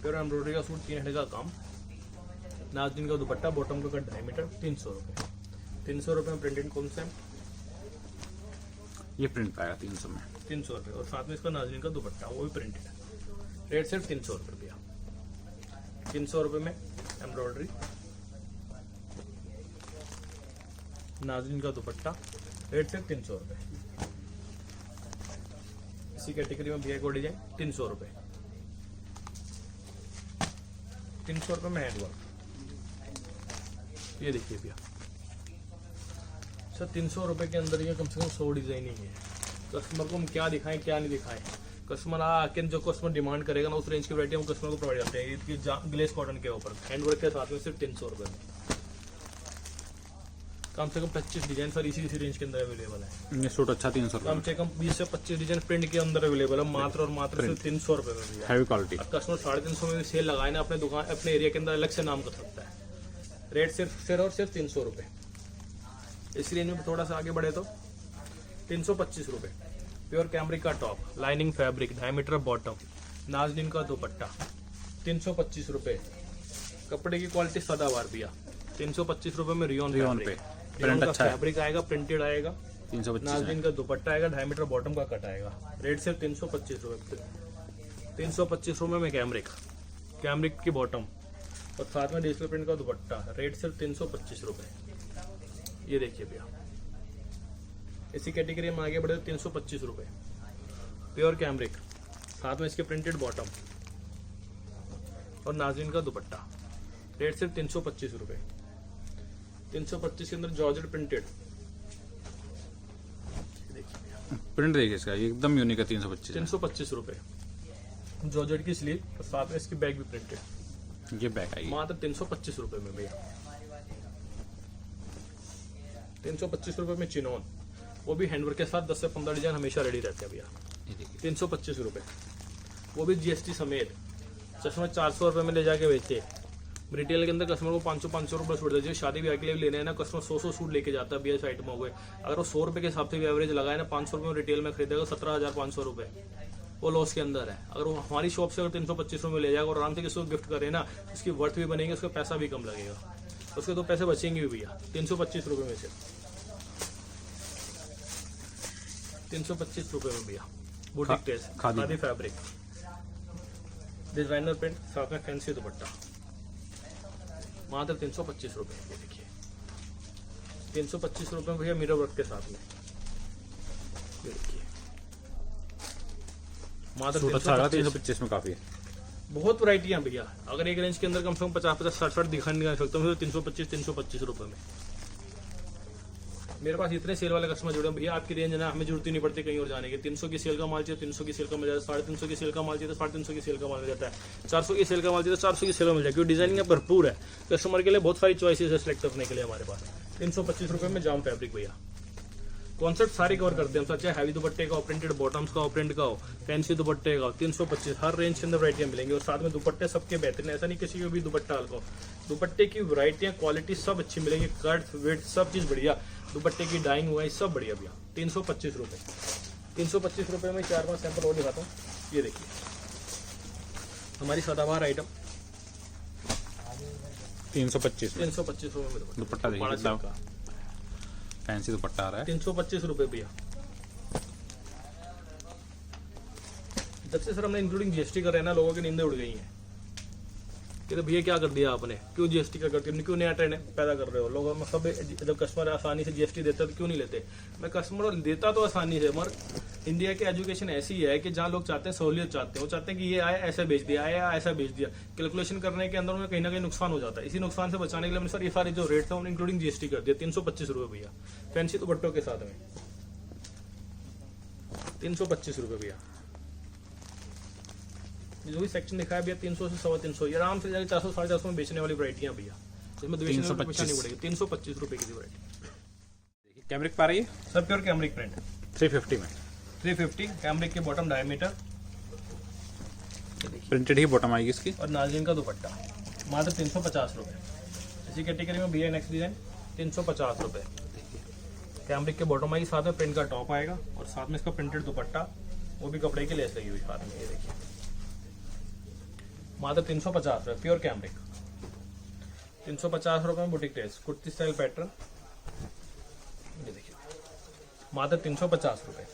प्योर एम्ब्रॉयडरी का सूट, 3 का काम, नाज़नीन का दुपट्टा, बॉटम का कट 2.5 मीटर, 300 रुपये। 300 रुपये में प्रिंटेड कॉन्सेप्ट, ये प्रिंट पाएगा 300 में। 300 रुपये और साथ में इसका नाज़नीन का दुपट्टा वो भी प्रिंटेड है। रेट सिर्फ 300 रुपये भैया। 300 रुपये में एम्ब्रॉयडरी, नाज़नीन का दुपट्टा। रेट सिर्फ 300 रुपये। इसी कैटेगरी में भैया को डिजाइन 300 रुपये। 300 रुपये में हैंड वर्क। ये देखिए भैया सर 300 रुपये के अंदर ये कम से कम 100 डिजाइनिंग है। कस्टमर को हम क्या दिखाएं क्या नहीं दिखाएं, कस्टमर आके जो कस्टमर डिमांड करेगा ना उस रेंज की वैरायटी हम कस्टमर को प्रोवाइड करते हैं। इसकी ग्लेस कॉटन के ऊपर हैंडवर्क के साथ में सिर्फ 300 रुपये में, कम से कम 25 डिजाइन सर इसी रेंज के अंदर अवेलेबल है। ये सूट अच्छा 300 रुपये कम से कम 20 से 25 डिजाइन प्रिंट के अंदर अवेलेबल है, मात्र और मात्र सिर्फ 300 रुपये में भैया। Heavy quality. कस्टमर 350 में भी सेल लगाए ना अपने दुकान अपने एरिया के अंदर अलग से नाम कर सकता है। रेट सिर्फ और सिर्फ 300 रुपये। इस रेंज में थोड़ा सा आगे बढ़े तो 325 रुपये प्योर कैमरिक का top, lining fabric, diameter bottom, Nazneen का दुपट्टा 325 रुपये। कपड़े की क्वालिटी सदाबहार भैया। 325 रुपये में रियोन पे प्रिंट अच्छा है, फैब्रिक आएगा, प्रिंटेड आएगा, 325 नाजनीन का दुपट्टा आएगा, डायमीटर बॉटम का कट आएगा। रेट सिर्फ 325 रुपये। 325 रुपये में कैमरिक की बॉटम और साथ में डिजिटल प्रिंट का दुपट्टा। रेट सिर्फ 325 रुपये। ये देखिए भैया, इसी कैटेगरी में आगे बढ़े तो 325 रुपये प्योर कैमरिक, साथ में इसके प्रिंटेड बॉटम और नाज़रीन का दुपट्टा। रेट सिर्फ 325 रुपये। 325 के अंदर जॉर्जेट प्रिंटेड, प्रिंट देखिए इसका, ये एकदम यूनिक है। 325 रुपये जॉर्जेट की स्लीव और साथ में इसकी बैग भी प्रिंटेड। ये बैग आएगी मात्र 325 रुपये में भैया। 325 रुपये में चिनोन, वो भी हैंडवर्क के साथ 10 से 15 डिजाइन हमेशा रेडी रहते हैं भैया। 325 रुपये, वो भी जीएसटी समेत। चश्मा 400 रुपये में ले जाके बेचते। रिटेल के अंदर कस्टमर को 500 रुपये सूट देते हैं। शादी ब्याह के लिए लेने हैं ना, कस्टमर 100 सूट लेके जाता है 20 आइटम हो गए। अगर वो 100 रुपये के हिसाब से भी एवरेज लगाए ना, 500 रुपये में रिटेल में खरीदेगा 17,500 रुपये, वो लॉस के अंदर है। अगर वो हमारी शॉप से अगर 325 रुपये में ले जाएगा और आराम से किसी को गिफ्ट करे ना, उसकी वर्थ भी बनेगी, उसका पैसा भी कम लगेगा, उसके तो पैसे बचेंगे भी भैया। 325 रुपये में से 325 रुपये में भैया। Boutique test, khadi fabric, designer print, साथ में फैंसी दुपट्टा, मात्र 325 रुपये। ये देखिए 325 रुपये में भैया मिरर वर्क के साथ में। ये देखिए मात्र 325 में काफी है। बहुत वैरायटियां भैया। अगर एक रेंज के अंदर कम से कम 50-50 60 दिखा नहीं सकता हूँ, 325 रुपये में। मेरे पास इतने सेल वाले कस्टमर जुड़े हैं भैया, आपकी रेंज है ना, हमें जरूरत ही नहीं पड़ती कहीं और जाने की। 300 की सेल का माल चाहिए 300 की सेल का मिल जाता है, 350 की सेल का माल चाहिए तो 350 की सेल का माल मिल जाता है, 400 की सेल का माल चाहिए तो 400 की सेल का मिल जाएगा। क्योंकि डिजाइनिंग भरपूर है, कस्टमर के लिए बहुत सारी चॉइसेस है सिलेक्ट करने के लिए हमारे पास। 325 रुपये में जाम फैब्रिक भैया। कॉन्सेप्ट सारे कवर करते हैं हम, चाहे हैवी दुपट्टे का हो, प्रिंटेड बॉटम्स का हो, प्रिंट का हो, फैंसी दुपट्टे का हो। 325 हर रेंज के अंदर वैरायटियां मिलेंगी और साथ में दुपट्टे सबके बेहतरीन। ऐसा नहीं किसी को भी दुपट्टा हल्का हो, दुपट्टे की वैरायटियां क्वालिटी सब अच्छी मिलेगी, कट वेट सब चीज बढ़िया, दुपट्टे की डाइंग हुआ सब बढ़िया भैया। 325 रुपये। 325 रुपये में 4-5 सैंपल और दिखाता हूँ। ये देखिए हमारी सदाबहार आइटम 325 में 325 रुपये में दुपट्टा देखिए कितना फैंसी दुपट्टा आ रहा है। 325 रुपये भैया। जब से सर हमने इंक्लूडिंग जीएसटी कर रहे हैं ना, लोगों की नींदें उड़ गई हैं कि तो भैया क्या कर दिया आपने, क्यों जीएसटी का करते हो, क्यों नया ट्रेंड पैदा कर रहे हो। लोगों में सब जब कस्टमर आसानी से जीएसटी देता है तो क्यों नहीं लेते। मैं कस्टमर देता तो आसानी से, मगर इंडिया की एजुकेशन ऐसी है कि जहाँ लोग चाहते हैं सहूलियत चाहते हैं, वो चाहते हैं कि ये आया ऐसा बेच दिया, आया ऐसा बेच दिया। कैलकुलेशन करने के अंदर उन्हें कहीं ना कहीं नुकसान हो जाता है। इसी नुकसान से बचाने के लिए मैंने सर ये सारे जो रेट थे उन्हें इंक्लूडिंग जीएसटी कर दिया। 325 रुपये भैया, फैंसी दुपट्टों के साथ में 325 रुपये भैया। जो भी सेक्शन दिखाया भैया 300 से 350, ये आराम से जाकर 400-450 में बेचने वाली वैरायटियां भैया, जिसमें द्वेषण नहीं पड़ेगी। 325 रुपये की वैरायटी। देखिए कैमरिक पा रही है सर, प्योर कैमरिक प्रिंट 350 में, 350 कैमरिक के बॉटम डायमीटर, प्रिंटेड ही बॉटम आएगी इसकी, और नाज़रीन का दुपट्टा मात्र 350 रुपये। इसी कैटेगरी में भैया नेक्स्ट डिजाइन 350 रुपये। कैमरिक के बॉटम आएगी, साथ में प्रिंट का टॉप आएगा और साथ में इसका प्रिंटेड दुपट्टा, वो भी कपड़े की लेस लगी हुई साथ में। ये देखिए मात्र 350 रुपये प्योर कैमरिक। 350 रुपये में boutique test kurti style pattern. ये देखिए मात्र 350 रुपये।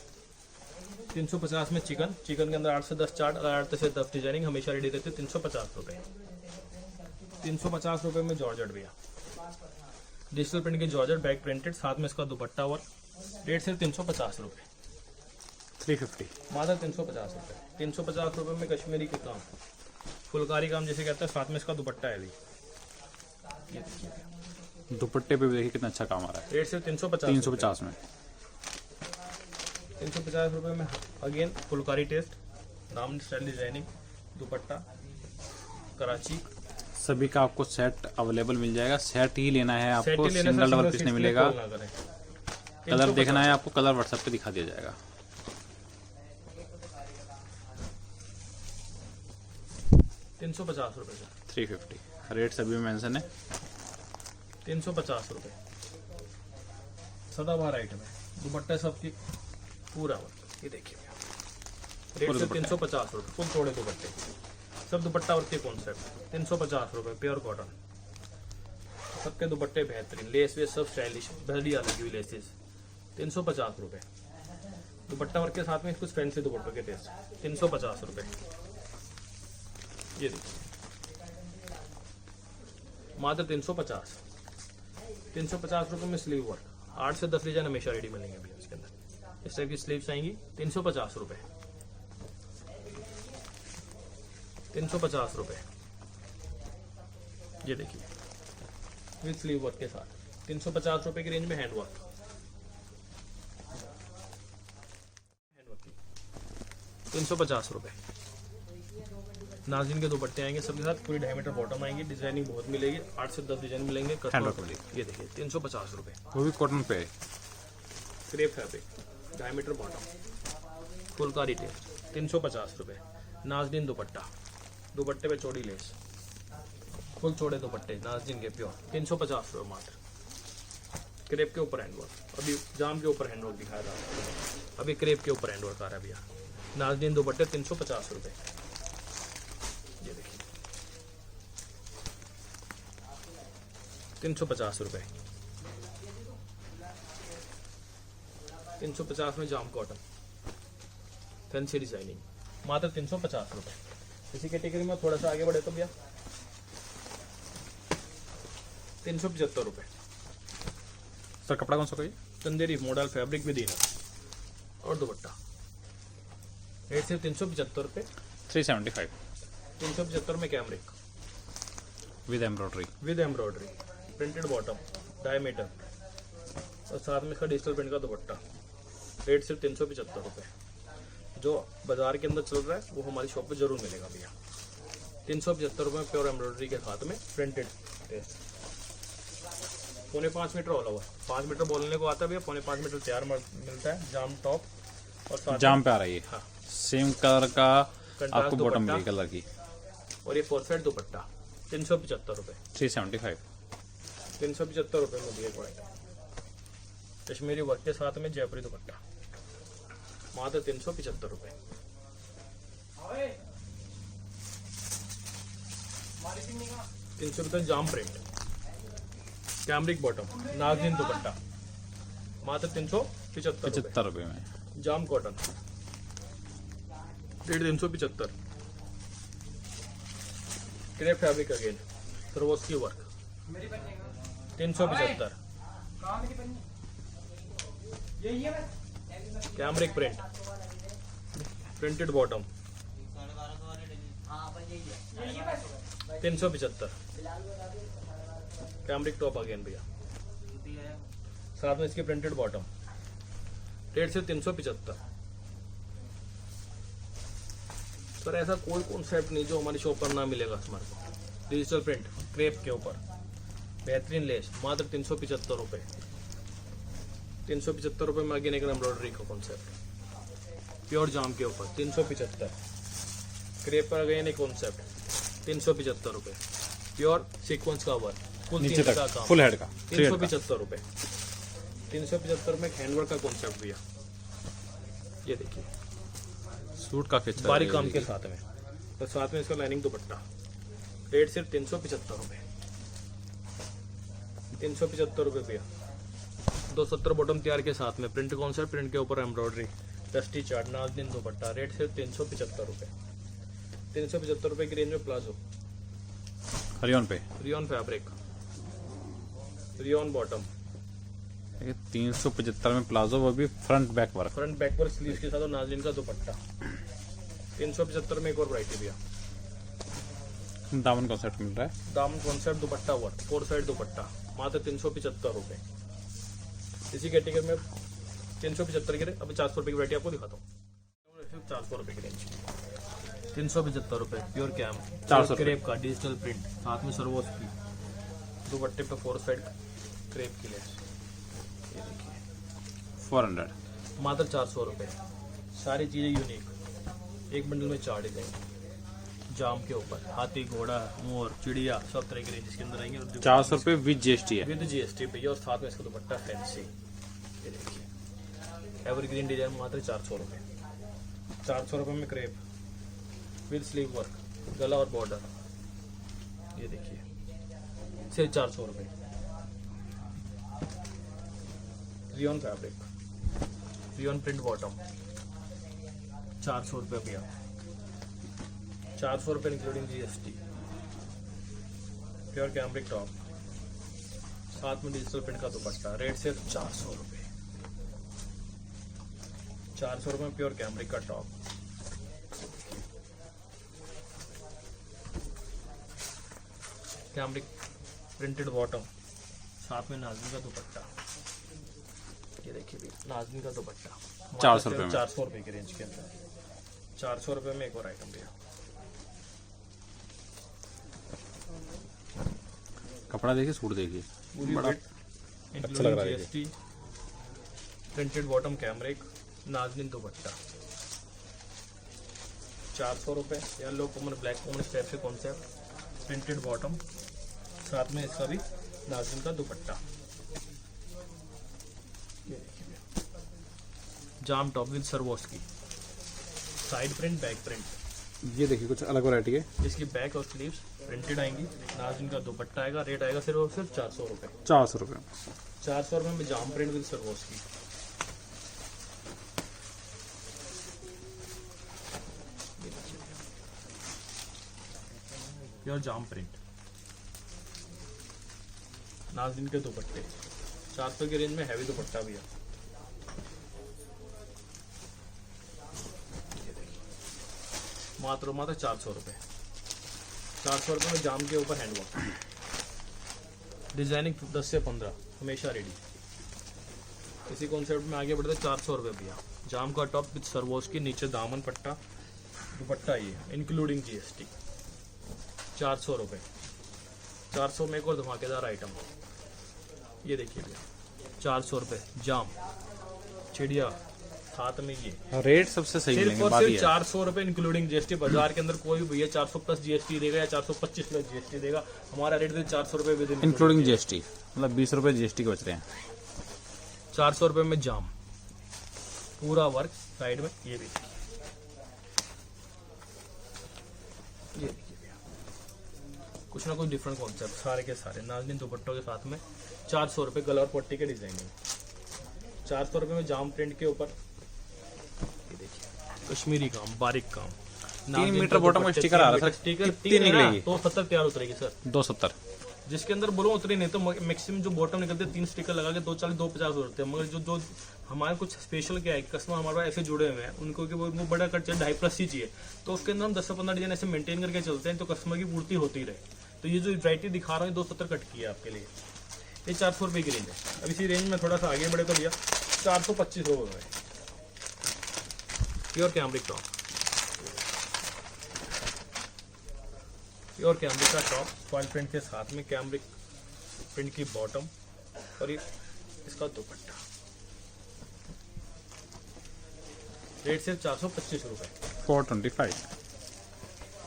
350 में चिकन के अंदर 8 से 10 चार्ट, 8 से 10 डिजाइनिंग हमेशा रेडी रहती है। 350 रुपये। 350 रुपये में जॉर्जेट भैया, डिजिटल प्रिंट की जॉर्जेट, बैक प्रिंटेड, साथ में इसका दुपट्टा और रेट सिर्फ 350 रुपये। 350 मात्र 350 रुपये। 350 रुपये में कश्मीरी के काम, फुलकारी काम जैसे कहते हैं, साथ में इसका दुपट्टा है भी। ये देखिए दुपट्टे पे भी देखिए कितना अच्छा काम आ रहा है। रेट सिर्फ 350 350 में। ₹350 में अगेन फुलकारी टेस्ट, दामन स्टाइल डिजाइनिंग, दुपट्टा कराची। सभी का आपको सेट अवेलेबल मिल जाएगा। सेट ही लेना है सेट आपको, ही लेना, single double single piece seat नहीं के मिलेगा। लिए कॉल ना करें। कलर 350 देखना है आपको, कलर व्हाट्सएप पे दिखा दिया जाएगा। 350 रुपए सर। 350 रेट सभी में मेंशन है। 350 रुपए सदाबहार आइटम है, दुपट्टा सबकी पूरा वर्क, ये देखिए रेट पूरा से दुपट्टा। 350 रुपए, फुल चौड़े दुपट्टे, सब दुपट्टा वर्क के कॉन्सेप्ट। 350 रुपए प्योर कॉटन, सबके दुपट्टे बेहतरीन, लेस वेस सब स्टाइलिश, बढ़िया लगी हुई लेसेस। 350 रुपए दुपट्टा वर्क के साथ में कुछ फैंसी दुपट्टों के टेस्ट। 350 रुपए, ये देखिए मात्र 350। 350 रुपए में स्लीव वर्क, 8 से 10 डिजाइन हमेशा रेडी मिलेंगे अभी इसके अंदर। इस टाइप की स्लीव्स आएंगी। 350 रुपए, 350 रुपए, ये देखिए विद स्लीव वर्क के साथ। 350 रुपए की रेंज में हैंड वर्क, हैंड वर्क की 350 रुपए। नाज़रीन के दुपट्टे आएंगे सबके साथ, पूरी डायमीटर बॉटम आएंगी, डिजाइनिंग बहुत मिलेगी, 8 से 10 डिजाइन मिलेंगे। हैंडवर्क मिलेगी। ये देखिए 350 रुपए, वो भी कॉटन पे। Crepe fabric, diameter bottom, phulkari test. 350 रुपए। नाज़रीन दुपट्टा, दुपट्टे पे चौड़ी लेस, फुल चौड़े दुपट्टे नाज़रीन के प्योर। 350 रुपए मात्र। क्रेप के ऊपर हैंडवर्क, अभी जाम के ऊपर हैंडवर्क दिखाया जा रहा है, अभी क्रेप के ऊपर हैंडवर्क आ रहा है भैया। नाज़रीन दुपट्टे 350 रुपए, ये देखिए 350 रुपए। 350 में जाम कॉटन, फैंसी डिजाइनिंग, मात्र 350 रुपए। इसी कैटेगरी में थोड़ा सा आगे बढ़े तो भैया 375 रुपए। सर कपड़ा कौन सा कोई? Chanderi model fabric with inner और दुपट्टा, रेट सिर्फ 375 रुपए। 375 375 में cambric with embroidery. With embroidery, printed bottom, diameter और साथ में इसका डिजिटल प्रिंट का दुपट्टा, रेट सिर्फ 375 रुपए। जो बाजार के अंदर चल रहा है वो हमारी शॉप पे जरूर मिलेगा भैया। 375 रुपए में प्योर एम्ब्रॉयडरी के साथ में printed test. 5.25 metre all over, 5 metre बोलने को आता है भैया, 5.25 मीटर तैयार मिलता है। जाम टॉप और साथ जाम पे आ रही है। हाँ, सेम कलर का कंट्रास्ट आपको बॉटम दुपट्टा। भी कलर की। और ये 4 सेट दुपट्टा 375 रुपए। 375 375 रुपए में दिए गए कश्मीरी वर्क के साथ में जयपुरी दुपट्टा, मात्र 375 रुपए। ₹300 जाम प्रिंट, कैमरिक बॉटम, नाज़रीन दुपट्टा, मात्र 375 रुपए। 75 रुपए में। जाम cotton, rate 375। Crepe fabric again, Swarovski work, 375। Cambric print, printed bottom, 375। Cambric top again भैया, साथ में इसकी प्रिंटेड बॉटम, रेट से 375। सर ऐसा कोई कॉन्सेप्ट नहीं जो हमारी शॉप पर ना मिलेगा कस्टमर को। डिजिटल प्रिंट क्रेप के ऊपर, बेहतरीन लेस, मात्र 375 रुपए। 375 रुपए में अगेन एक एम्ब्रॉयडरी का कॉन्सेप्ट, प्योर जाम के ऊपर 375। क्रेप पर अगेन एक कॉन्सेप्ट 375 रुपए, प्योर सीक्वेंस का वर्क, फुल नीचे तीन का तक काम, फुल हेड का 375 रुपए। 375 में हैंडवर्क का कॉन्सेप्ट भैया, ये देखिए सूट काफी अच्छा बारीक है। काम के साथ में, और साथ में इसका लाइनिंग दुपट्टा, रेट सिर्फ 375 रुपए। 375 रुपए भैया। 270 बॉटम तैयार के साथ में प्रिंट कॉन्सेप्ट, प्रिंट के ऊपर एम्ब्रॉयडरी, डस्टी चार्ट, नाज़रीन दुपट्टा, रेट सिर्फ 375 रुपए। 375 रुपए की रेंज में प्लाजो, हरियाण पे रियॉन फैब्रिक, रियॉन बॉटम, 375 में प्लाजो, वो भी front back work. Front back पर स्लीव के साथ और नाज़रीन का दुपट्टा। 375 में एक और वैरायटी भैया, दामन कॉन्सेप्ट मिल रहा है। दामन कॉन्सेप्ट दुपट्टा वर्क, 4 साइड दुपट्टा, मात्र 375 रुपए। इसी कैटेगरी में 375 की रेंज। अभी 400 रुपए की वैरायटी आपको दिखाता हूँ। 400 रुपए की रेंज, 375 रुपए प्योर कैम, 400 क्रेप का डिजिटल प्रिंट, साथ में सर्वोस की दुपट्टे पे 4 साइड क्रेप की लेस। ये देखिए 400। मात्र 400 रुपए। सारी चीजें यूनिक, एक बंडल में 4 डिजाइन जाम के ऊपर, हाथी, घोड़ा, मोर, चिड़िया, सब तरह के रेंज इसके अंदर आएंगे। और 400 रुपये विद GST है। विद GST भैया, और साथ में इसका दुपट्टा फैंसी। ये देखिए एवरग्रीन डिजाइन, मात्र 400 रुपए। 400 रुपए में क्रेप विद स्लीव वर्क, गला और बॉर्डर। ये देखिए सिर्फ 400 रुपए। Rayon fabric, rayon print bottom, 400 रुपए भैया। 400 रुपए including GST। Pure cambric top, साथ में डिजिटल प्रिंट का दुपट्टा, रेट सिर्फ 400 रुपए। 400 रुपए में प्योर कैमरिक का टॉप, कैमरिक प्रिंटेड बॉटम, साथ में नाज़नीन का दुपट्टा। ये देखिए भी नाज़नीन का दुपट्टा, 400 रुपए में। 400 रुपए की रेंज के अंदर। 400 रुपए में एक और आइटम दिया। कपड़ा देखिए, सूट देखिए, पूरी बड़ा वेट अच्छा लग रहा है। GST, printed bottom, cambric, Nazneen दुपट्टा। 400 रुपए। येलो कॉमन, ब्लैक कॉमन, इस टाइप से कॉन्सेप्ट, प्रिंटेड बॉटम, साथ में इसका भी नाज़नीन का दुपट्टा। ये देखिए जाम टॉप विद सर्वोस की, साइड प्रिंट, बैक प्रिंट। ये देखिए कुछ अलग वैरायटी है। इसकी बैक और स्लीव्स प्रिंटेड आएंगी, नाज़नीन का दुपट्टा आएगा। रेट आएगा सिर्फ और सिर्फ 400 रुपए। 400 रुपये। 400 रुपए में जाम प्रिंट विद सर्वोस की। प्योर जाम प्रिंट, नाज़नीन के दुपट्टे। 400 की रेंज में हैवी दुपट्टा भी है। मात्र 400 रुपए। 400 रुपए में जाम के ऊपर हैंडवर्क, डिजाइनिंग 10 से 15 हमेशा रेडी। इसी कॉन्सेप्ट में आगे बढ़ते 400 रुपए भैया। जाम का टॉप विद सर्वोस की, नीचे दामन पट्टा, दुपट्टा ये इंक्लूडिंग GST। 400 रुपए। 400 में एक और धमाकेदार आइटम, ये देखिए भैया 400 रुपए जाम, चिड़िया, साथ में ये रेट सबसे सही सिर्फ मिलेंगे, और बात सिर्फ ये है। 400 रुपए इंक्लूडिंग GST। बाजार के अंदर कोई भी भैया 400 प्लस GST देगा या 425 प्लस GST देगा। हमारा रेट 400 रुपए विद इंक्लूडिंग GST, मतलब 20 रुपये GST के बच रहे हैं। 400 रुपए में जाम, पूरा वर्क साइड में। ये भी ये देखिए भैया, कुछ ना कुछ डिफरेंट कॉन्सेप्ट, सारे के सारे नाज़नीन दुपट्टों के साथ में। 400 रुपए गला और पट्टी के डिजाइनिंग। 400 रुपए में जाम प्रिंट के ऊपर ये देखिए कश्मीरी काम, बारीक काम, 3 मीटर बॉटम का स्टिकर आ रहा है सर, स्टिकर कितनी निकलेगी? 270 तैयार उतरेगी सर। 270। जिसके अंदर बोलो उतरी नहीं तो मैक्सिमम जो बॉटम निकलते हैं 3 स्टिकर लगा के 240 250 होते हैं। मगर जो हमारे कुछ स्पेशल क्या है, कस्टमर हमारे पास ऐसे जुड़े हुए हैं उनको कि वो बड़ा कट चाहिए, 2.5+ ही चाहिए, तो उसके अंदर हम 10 से 15 डिजाइन ऐसे मेंटेन करके चलते हैं तो कस्टमर की पूर्ति होती रहे। तो ये जो वैरायटी दिखा रहा हूँ 270 कट की है आपके लिए। ये 400 रुपए की रेंज है। अब इसी रेंज में थोड़ा सा आगे बढ़े तो भैया 425 रुपए। Pure cambric top, pure cambric का टॉप, फॉइल प्रिंट के साथ में कैमरिक प्रिंट की बॉटम और ये इसका दुपट्टा। रेट सिर्फ 425 रुपए। 425।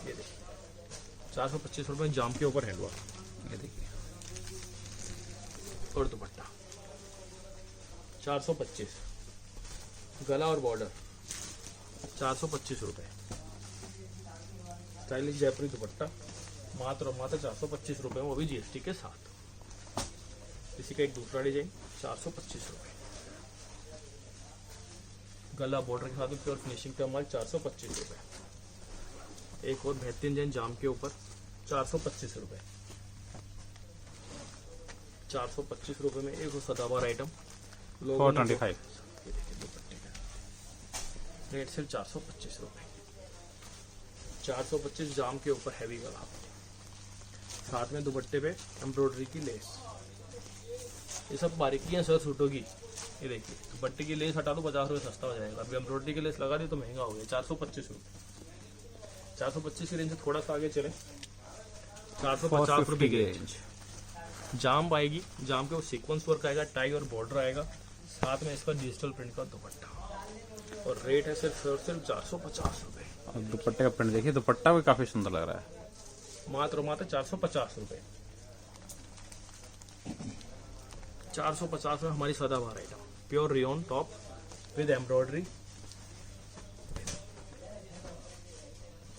ये देखिए 425 रुपए में जाम के ऊपर हैंडवर्क, ये देखिए और दुपट्टा 425, गला और बॉर्डर 425 रुपए। स्टाइलिश जयपुरी दुपट्टा मात्र और मात्र 425 रुपए में, वो भी GST के साथ। इसी का एक दूसरा डिजाइन 425 रुपए, गला बॉर्डर के साथ में प्योर फिनिशिंग का माल 425 रुपए। एक और बेहतरीन डिजाइन जाम के ऊपर 425 रुपए। 425 रुपए में एक सदाबहार आइटम 425। ये देखिए दुपट्टे का रेट सिर्फ 425 रुपए। 425 जाम के ऊपर हैवी गला, साथ में दुपट्टे पे एम्ब्रॉयडरी की लेस। ये सब बारीकी है सर सूटों की, ये देखिए दुपट्टे की लेस हटा दो 50 रुपये सस्ता हो जाएगा। अभी एम्ब्रॉयडरी की लेस लगा दी तो महंगा हो गया 425 रुपये। 425 की रेंज से थोड़ा सा आगे चले 450 रुपये की रेंज। जाम आएगी, जाम के वो सीक्वेंस वर्क आएगा, टाई और बॉर्डर आएगा, साथ में इसका डिजिटल प्रिंट का दुपट्टा और रेट है सिर्फ 450 रुपये। और दुपट्टे का प्रिंट देखिए, दुपट्टा भी काफी सुंदर लग रहा है। मात्र 450 रुपये। 450 में हमारी सदाबहार item pure rayon top with embroidery,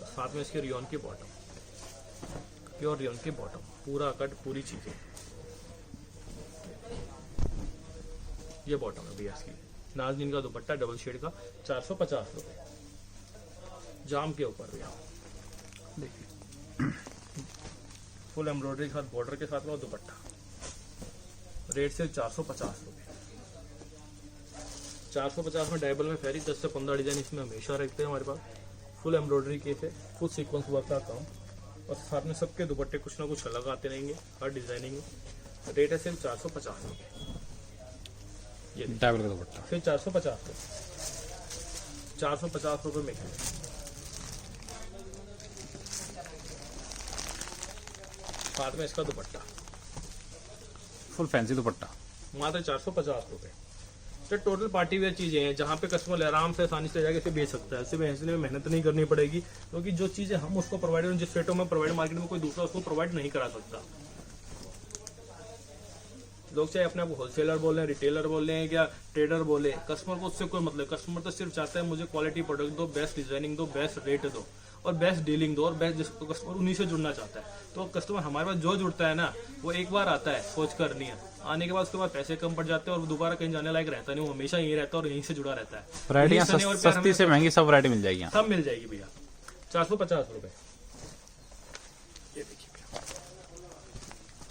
साथ में इसके रियोन की बॉटम, प्योर रियोन की बॉटम, पूरा कट पूरी चीजें। ये बॉटम है भैया इसकी, नाज़नीन का दुपट्टा डबल शेड का 450 रुपये। जाम के ऊपर भैया देखिए फुल एम्ब्रॉयडरी के साथ बॉर्डर के साथ में दुपट्टा, रेट सिर्फ 450 रुपये। 450 में डायबल में फेरी 10 से 15 डिजाइन इसमें हमेशा रखते हैं हमारे पास। फुल एम्ब्रॉयडरी के से फुल सीक्वेंस वर्क का काम और साथ में सबके दुपट्टे कुछ ना कुछ अलग आते रहेंगे हर डिजाइनिंग में। रेट है सिर्फ 450 रुपये। ये डबल का दुपट्टा सिर्फ 450 रुपये। 450 रुपये में साथ में इसका दुपट्टा, फुल फैंसी दुपट्टा मात्र 450 रुपये। तो टोटल पार्टी वेयर चीजें हैं जहाँ पे कस्टमर आराम से आसानी से जाके इसे बेच सकता है। इसे बेचने में मेहनत नहीं करनी पड़ेगी, क्योंकि जो चीजें हम उसको प्रोवाइड, जिस रेटों में प्रोवाइड मार्केट में कोई दूसरा उसको प्रोवाइड नहीं करा सकता। लोग चाहे अपने आप होलसेलर बोले, रिटेलर बोले या ट्रेडर बोले, कस्टमर को उससे कोई मतलब। कस्टमर तो सिर्फ चाहता है मुझे क्वालिटी प्रोडक्ट दो, बेस्ट डिजाइनिंग दो, बेस्ट रेट दो और बेस्ट डीलिंग दो और बेस्ट, जिसको कस्टमर उन्हीं से जुड़ना चाहता है। तो कस्टमर हमारे पास जो जुड़ता है ना, वो एक बार आता है सोच कर नहीं है, आने के बाद उसके बाद पैसे कम पड़ जाते हैं और दोबारा कहीं जाने लायक रहता नहीं, वो हमेशा यहीं रहता है और यहीं से जुड़ा रहता है। वैरायटियां यहीं से और प्यार सस्ती से महंगी सब वैरायटी मिल जाएगी यहाँ। सब मिल जाएगी भैया। 450 रुपये। ये देखिए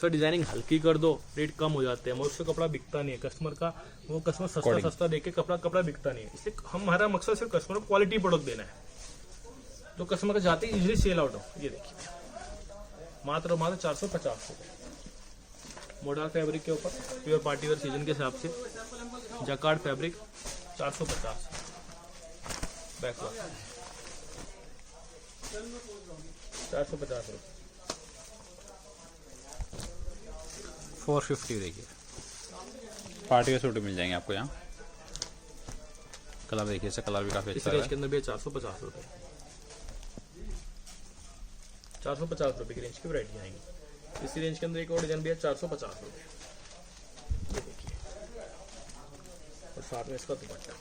सर, डिजाइनिंग हल्की कर दो रेट कम हो जाते हैं। मुझसे कपड़ा बिकता नहीं है कस्टमर का, वो कस्टमर सस्ता देके कपड़ा बिकता नहीं है। इसलिए हमारा मकसद सिर्फ कस्टमर को क्वालिटी प्रोडक्ट देना है, तो कस्टमर का जाते इजीली सेल आउट हो। ये देखिए मात्र 450 रुपये। मॉडल फैब्रिक के ऊपर प्योर पार्टी वेयर सीजन के हिसाब से जैकार्ड फैब्रिक 450 बैकवर्ड 450 रुपये। 450 देखिए, पार्टी वेयर सूट मिल जाएंगे आपको यहाँ। कलर देखिए, इसका कलर भी काफी इस अच्छा रेंज है। के अंदर भी 450 रुपये। 450 रुपये की रेंज की वैरायटी आएंगी। इसी रेंज के अंदर एक और डिजाइन भी है 450 रुपये। ये देखिए और साथ में इसका दुपट्टा।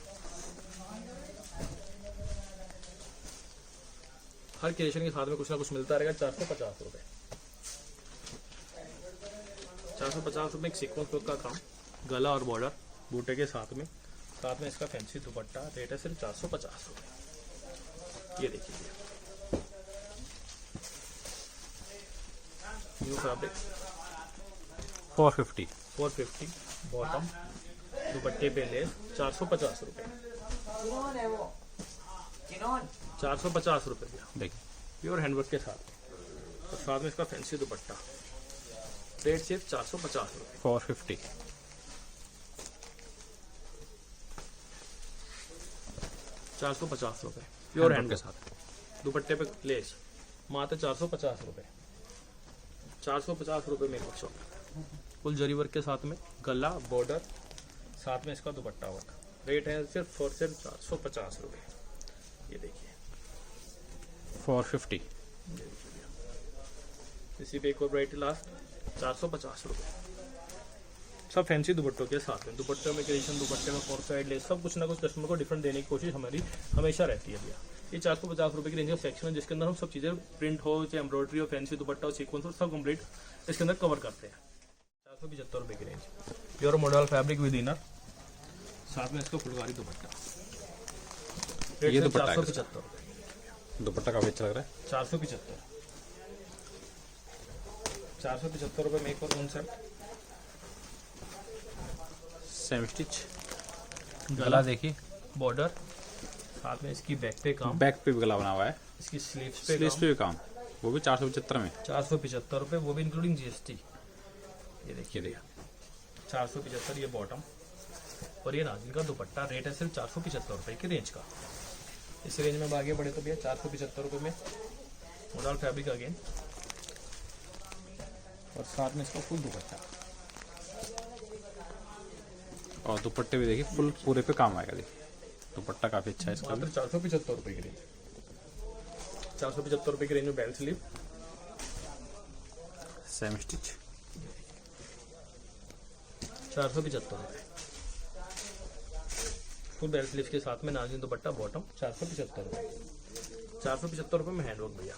हर क्रिएशन के साथ में कुछ ना कुछ मिलता रहेगा। 450 रुपये। 450 रुपये एक सीक्वेंस वर्क का काम, गला और बॉर्डर बूटे के साथ में इसका फैंसी दुपट्टा। रेट है सिर्फ 450 रुपये। ये देखिए न्यू फैब्रिक 450 बॉटम, दुपट्टे पे लेस 450 रुपये। 450 रुपये देखिए प्योर हैंडवर्क के साथ और साथ में इसका फैंसी दुपट्टा। रेट सिर्फ 450 रुपये। 450 450 रुपये प्योर हैंड के के साथ दुपट्टे पे लेस मात्र 450 रुपये। 450 रुपये में शॉप फुल जरी वर्क के साथ में गला बॉर्डर, साथ में इसका दुपट्टा वर्क। रेट है सिर्फ 450 रुपये। ये देखिए 450 इसी पे एक और वैरायटी लास्ट 450 रुपये। सब फैंसी दुपट्टों के साथ में, दुपट्टे में क्रिएशन, दुपट्टे में फोर साइड लेस, सब कुछ ना कुछ कस्टमर को डिफरेंट देने की कोशिश हमारी हमेशा रहती है भैया। ये 450 रुपये की रेंज का सेक्शन है जिसके अंदर हम सब चीज़ें प्रिंट हो, चाहे एम्ब्रॉयडरी हो, फैंसी दुपट्टा हो, सीक्वेंस हो, सब कंप्लीट इसके अंदर कवर करते हैं। 475 रुपये की range pure model fabric with inner, साथ में इसका फुलकारी दुपट्टा। ये दुपट्टा 475 रुपये। दुपट्टा काफी अच्छा लग रहा है। 475 रुपये में एक और कौन सा सेम स्टिच, गला देखिए, बॉर्डर, साथ में इसकी बैक पे काम, बैक पे भी गला बना हुआ है, इसकी स्लीव्स पे स्लीव्स काम। पे भी काम, वो भी 475 में। 475 रुपये, वो भी इंक्लूडिंग GST। ये देखिए ये देखिए 475 ये बॉटम, और ये नाज़िल का दुपट्टा, रेट है सिर्फ 475 रुपए की रेंज का। इस रेंज में आगे बढ़े तो भैया 475 रुपए में मॉडल फैब्रिक अगेन, और साथ में इसका फुल दुपट्टा। और दुपट्टे भी देखिए फुल पूरे पे काम आएगा। देखिए दुपट्टा काफी अच्छा है इसका भी। मात्र 475 रुपए की रेंज, 475 रुपए की रेंज में बेल स्लीव, सेम स्टिच, 475 रुपए फुल बेल स्लीव के साथ में नाज़िल दुपट्टा बॉटम, 475 रुपए। 475 रुपए में हैंडवर्क भैया,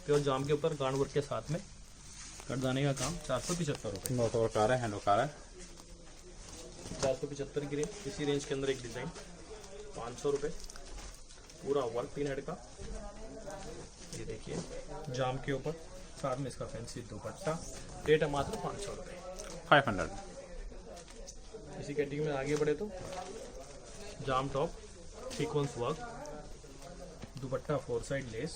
प्योर जाम के ऊपर गांड वर्क के साथ में कटदाने का काम, 475 रुपए। नोट वर्क आ रहा है, हैंड वर्क आ रहा है। 475 की रेंज। इसी रेंज के अंदर एक डिजाइन 500 रुपए, पूरा वर्क 3 हेड का, ये देखिए जाम के ऊपर, साथ में इसका फैंसी दुपट्टा, रेट है मात्र 500 रुपए। 500। इसी कैटेगरी में आगे बढ़े तो जाम top, sequence work, dupatta 4 side lace,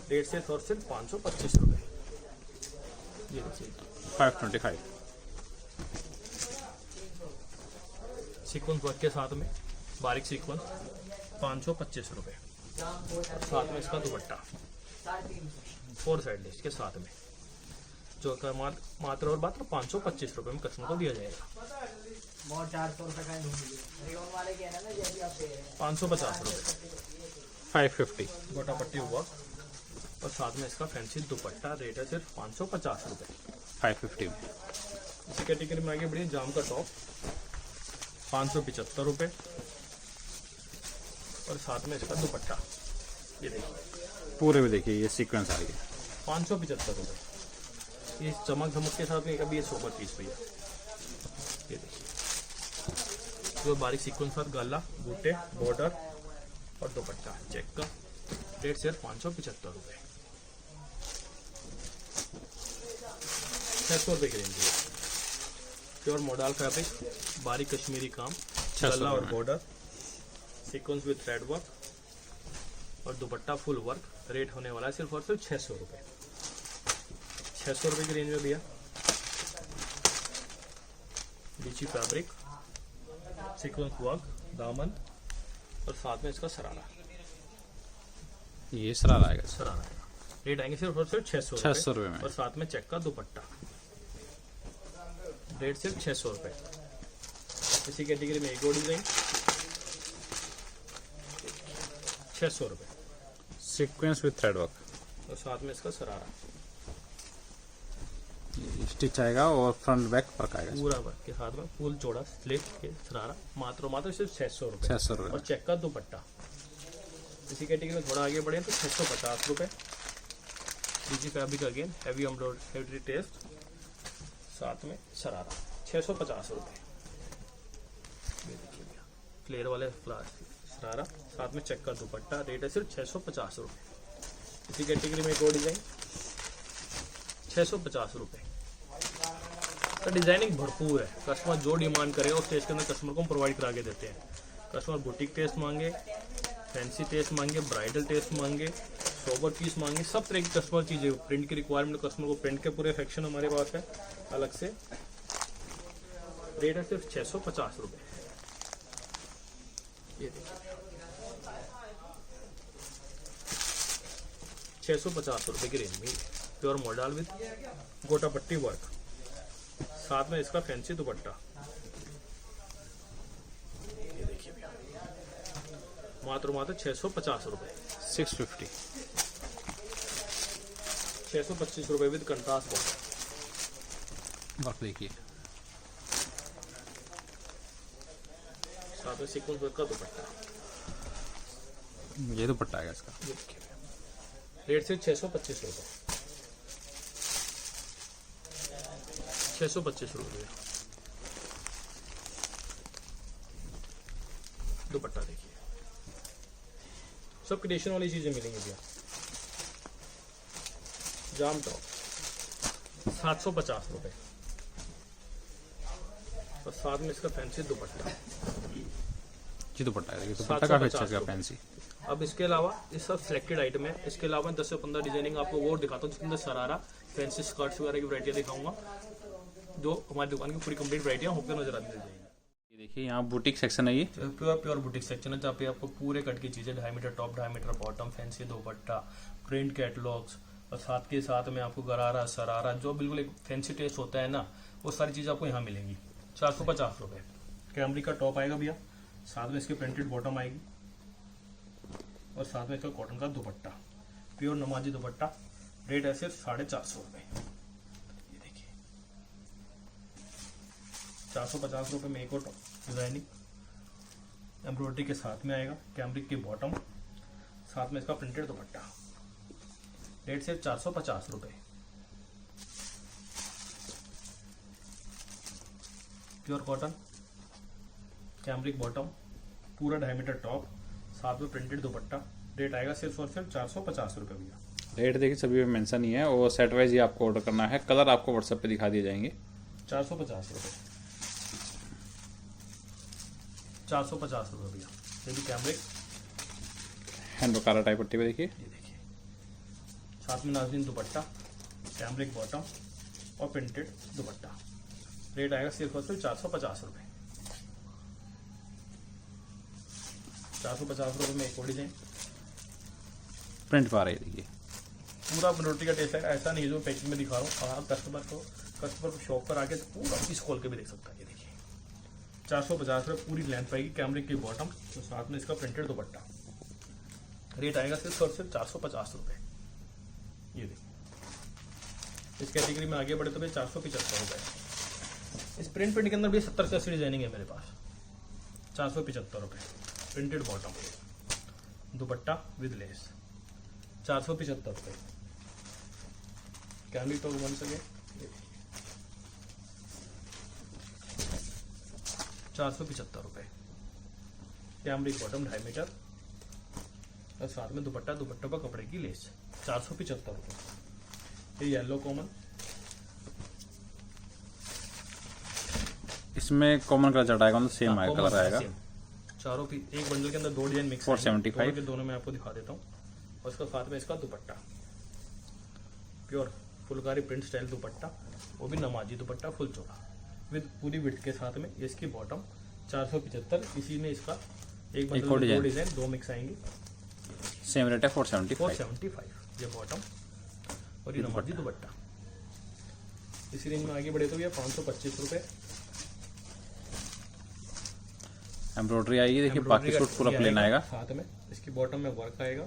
rate से और सिर्फ 525 रुपए। ये देखिए 525। सीक्वेंस वर्क के साथ में बारीक सीक्वेंस, 525 रुपए। और साथ में इसका दुपट्टा 4 साइड लेस के साथ में, जो का मात्र और मात्र 525 रुपए में कस्टमर को दिया जाएगा। 550 रुपए 550। गोटा पट्टी वर्क, और साथ में इसका फैंसी दुपट्टा, रेट है सिर्फ 550 रुपए। 550 में। इसी कैटेगरी में आगे बढ़िए जाम का टॉप, 575 रुपए, और साथ में इसका दुपट्टा, ये देखिए पूरे में देखिए ये सीक्वेंस आ रही है। 575 रुपए। ये चमक धमक के साथ में कभी ये सोबर पीस भैया, ये देखिए जो बारीक सीक्वेंस साथ गला, बूटे, बॉर्डर और दुपट्टा चेक का, रेट सिर्फ 575 रुपए। 600 रुपए की रेंज है। प्योर मोडाल फैब्रिक, बारीक कश्मीरी काम, गला और border, sequence with thread work और दुपट्टा फुल वर्क, रेट होने वाला है सिर्फ और सिर्फ 600 रुपए। 600 रुपए की रेंज में भैया लीची फैब्रिक, सीक्वेंस वर्क, दामन और साथ में इसका सरारा, ये सरारा आएगा। सरारा आएगा। रेट आएंगे सिर्फ और सिर्फ 600 रुपए में। और साथ में चेक का दुपट्टा, रेट सिर्फ 600 रुपए। इसी कैटेगरी में एक और डिजाइन 600 रुपए, सीक्वेंस विद थ्रेड वर्क, और साथ में इसका सरारा, स्टिच आएगा और फ्रंट बैक वर्क आएगा। पूरा वर्क के साथ में फुल चौड़ा स्लिप के सरारा, मात्र सिर्फ 600 रुपए। 600 रुपए और चेक का दुपट्टा। इसी कैटेगरी में थोड़ा आगे बढ़े तो 650 रुपए, digi fabric again, heavy embroidery test, साथ में सरारा, 650 रुपए। ये देखिए भैया फ्लेयर वाले सरारा, साथ में चेक का दुपट्टा, रेट है सिर्फ 650 रुपए। इसी कैटेगरी में एक और डिजाइन 650 रुपए। तो डिजाइनिंग भरपूर है, कस्टमर जो डिमांड करे उस टेस्ट के अंदर कस्टमर को हम प्रोवाइड करा के देते हैं। कस्टमर बुटीक टेस्ट मांगे, फैंसी टेस्ट मांगे, ब्राइडल टेस्ट मांगे, सोबर पीस मांगे, सब तरह की कस्टमर चीजें, प्रिंट की रिक्वायरमेंट कस्टमर को प्रिंट के पूरे सेक्शन हमारे पास है अलग से। रेट है सिर्फ 650 रुपए। ये देखिए 650 रुपए की रेंज में प्योर मोडाल विद गोटा पट्टी वर्क, साथ में इसका फैंसी दुपट्टा, ये देखिए भैया मात्र 650 रुपए। 650। 625 रुपए विद कंट्रास्ट बॉर्डर, वर्क देखिए, साथ में सीक्वेंस वर्क का दुपट्टा, ये दुपट्टा आएगा इसका। ये देखिए भैया रेट से 625 रुपए। 625 रुपए दुपट्टा देखिए, सब क्रिएशन वाली चीजें मिलेंगी भैया। जाम टॉप 750 रुपए, और साथ में इसका फैंसी दुपट्टा, जी दुपट्टा है, दुपट्टा काफी अच्छा है फैंसी। अब इसके अलावा ये सब सिलेक्टेड आइटम है, इसके अलावा 10 से 15 डिजाइनिंग आपको और दिखाता हूँ, जिसके अंदर सरारा, फैंसी स्कर्ट्स वगैरह की वैरायटियाँ दिखाऊंगा, जो हमारी दुकान की पूरी कंप्लीट वैरायटियाँ होकर नजर आती जाएगी। देखिए यहाँ बुटीक सेक्शन है ये। प्योर बुटीक सेक्शन है जहाँ पे आपको पूरे कट की चीजें 2.5 metre top, 2.5 metre bottom, fancy dupatta, print catalogues और साथ के साथ में आपको गरारा, सरारा, जो बिल्कुल एक फैंसी टेस्ट होता है ना, वो सारी चीजें आपको यहाँ मिलेंगी। 450 रुपए। कैमरिक का टॉप आएगा भैया, साथ में इसके प्रिंटेड बॉटम आएगी और साथ में इसका कॉटन का दुपट्टा, प्योर नमाजी दुपट्टा। रेट है सिर्फ 450 रुपए। ये देखिए 450 रुपए में एक और डिजाइनिंग एम्ब्रॉयडरी के साथ में आएगा, कैमरिक की बॉटम, साथ में इसका प्रिंटेड दुपट्टा। रेट सिर्फ 450 रुपए। प्योर कॉटन, कैमरिक बॉटम, पूरा 2.5 मीटर टॉप, साथ में प्रिंटेड दुपट्टा। रेट आएगा सिर्फ और सिर्फ 450 रुपए भैया। रेट देखिए सभी में मेंशन ही है और सेट वाइज ही आपको ऑर्डर करना है। कलर आपको व्हाट्सएप पे दिखा दिए जाएंगे। 450 रुपए। 450 रुपए भैया। ये भी कैमरिक हैंड बकारा टाइप पट्टी पे देखिए। ये देखिए साथ में नाज़रीन दुपट्टा, कैमरिक बॉटम और प्रिंटेड दुपट्टा। रेट आएगा सिर्फ और सिर्फ 450 रुपए। 450 रुपए में एक और डिजाइन प्रिंट पा रही है देखिए। पूरा रोटी का टेस्ट है, ऐसा नहीं जो पैकिंग में दिखा रहा हूँ। आप कस्टमर को शॉप पर आके पूरा पीस खोल के भी देख सकता है। ये देखिए 450 रुपये पूरी लेंथ पाएगी, कैमरिक की बॉटम तो साथ में इसका प्रिंटेड दुपट्टा। रेट आएगा सिर्फ और सिर्फ 450 रुपये। ये देखिए इस कैटेगरी में आगे बढ़े तो भाई 475 रुपये। इस प्रिंट के अंदर भी 70 से 80 डिजाइनिंग है मेरे पास। 475 रुपये। Printed bottom, dupatta with less, 475 रुपये। कैमरिक तो बन सके 475 रुपये। कैमरिक बॉटम 2.5 मीटर और साथ में दुपट्टा, दुपट्टे पर कपड़े की लेस, 475 रुपये। ये येलो कॉमन, इसमें कॉमन कलर चढ़ाएगा मतलब सेम आएगा, कलर आएगा। चारों एक बंडल के अंदर 2 डिजाइन मिक्स 475 के दोनों मैं आपको दिखा देता हूँ। और उसका साथ में इसका दुपट्टा, प्योर फुलकारी प्रिंट स्टाइल दुपट्टा, वो भी नमाजी दुपट्टा फुल चौड़ा विद पूरी विड्थ के साथ में। इसकी बॉटम 475। इसी में इसका एक बंडल में 2 डिजाइन 2 मिक्स आएंगे। सेम रेट है 475। ये बॉटम और ये नमाजी दुपट्टा। इसी रेंज में आगे बढ़े तो ये 525 रुपये। एम्ब्रॉयडरी आएगी देखिए, बाकी सूट पूरा प्लेन आएगा। साथ में इसकी बॉटम में वर्क आएगा,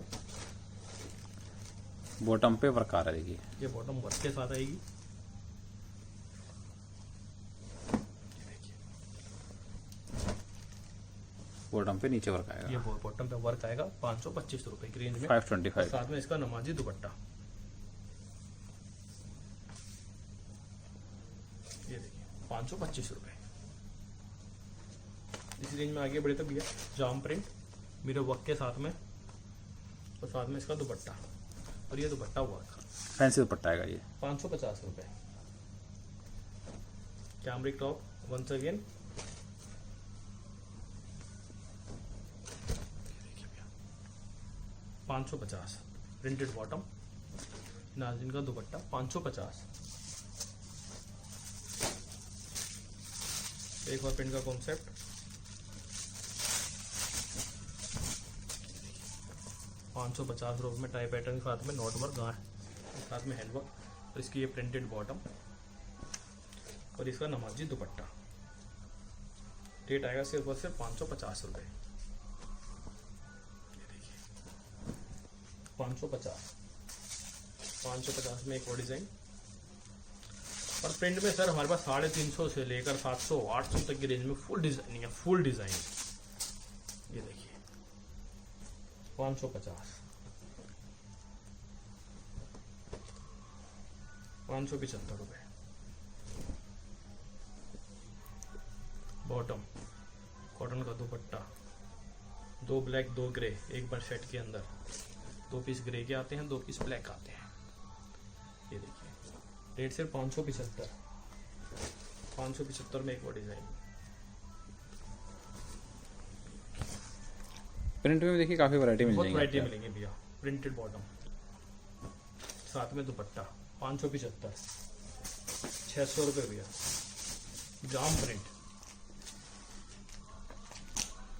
बॉटम पे वर्क आ रहा है देखिए। ये बॉटम वर्क के साथ आएगी। बॉटम पे नीचे वर्क आएगा। ये बॉटम पे वर्क आएगा 525 रुपए की रेंज में। 525। साथ में इसका नमाजी दुपट्टा। ये देखिए 525 रुपए। इस रेंज में आगे बढ़े तो भैया जाम प्रिंट मेरे वर्क के साथ में और साथ में इसका दुपट्टा और ये दुपट्टा वर्क, फैंसी दुपट्टा आएगा ये 550 रुपए। Cambric top once again 550। Printed bottom, Nazreen का दुपट्टा 550। एक और प्रिंट का कॉन्सेप्ट 550 रुपये में टाई पैटर्न के साथ में नोट वर्क साथ में हैंडवर्क और इसकी ये प्रिंटेड बॉटम और इसका नमाजी दुपट्टा। रेट आएगा सिर्फ और सिर्फ 550 रुपये। 550 में एक और डिजाइन। और प्रिंट में सर हमारे पास 350 से लेकर 700 800 तक की रेंज में फुल डिजाइनिंग है, फुल डिजाइन। ये देखिए 550, 575 रुपये। बॉटम कॉटन का दुपट्टा, 2 ब्लैक 2 ग्रे एक बार सेट के अंदर, 2 पीस ग्रे के आते हैं, 2 पीस ब्लैक आते हैं। ये देखिए रेट सिर्फ 575। 575 में एक और डिजाइन। प्रिंट में देखिए काफी वैरायटी मिल बहुत जाएगी। वैरायटी मिलेंगे भैया। प्रिंटेड बॉटम साथ में दुपट्टा 575, 600 रुपये भैया। जाम प्रिंट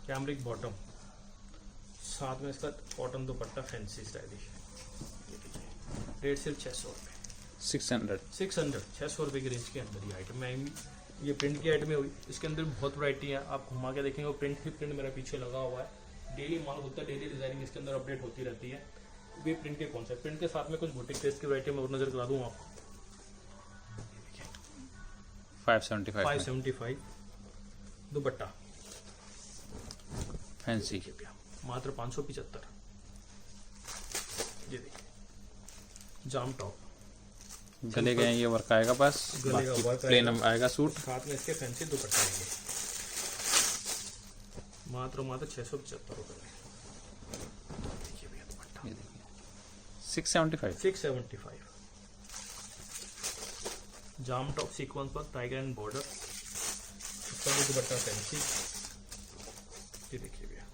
कैमरिक बॉटम, साथ में इसका कॉटन दुपट्टा फैंसी स्टाइलिश। रेट सिर्फ 600 रुपये। 600 600 रुपये की रेंज के अंदर ये आइटम है। ये प्रिंट की आइटम है हुई, इसके अंदर बहुत वैरायटी है। आप घुमा के देखेंगे प्रिंट ही प्रिंट मेरा पीछे लगा हुआ है। डेली माल होता है, डेली डिजाइनिंग इसके अंदर अपडेट होती रहती है। ये प्रिंट के कॉन्सेप्ट, प्रिंट के साथ में कुछ बुटीक टेस्ट की वैरायटी मैं और नजर करा दूँ आपको। 575 575 दुपट्टा फैंसी। मात्र 575। ये देखिए जाम टॉप, गले का ये वर्क आएगा बस, गले का वर्क प्लेन आएगा सूट। साथ में इसके फैंसी दुपट्टा आएंगे। मात्र 675 रुपये में। देखिए भैया दुपट्टा, ये देखिए 675। 675। जाम टॉप सीक्वेंस पर टाइगर एंड बॉर्डर, इसका भी दुपट्टा फैंसी। ये देखिए भैया,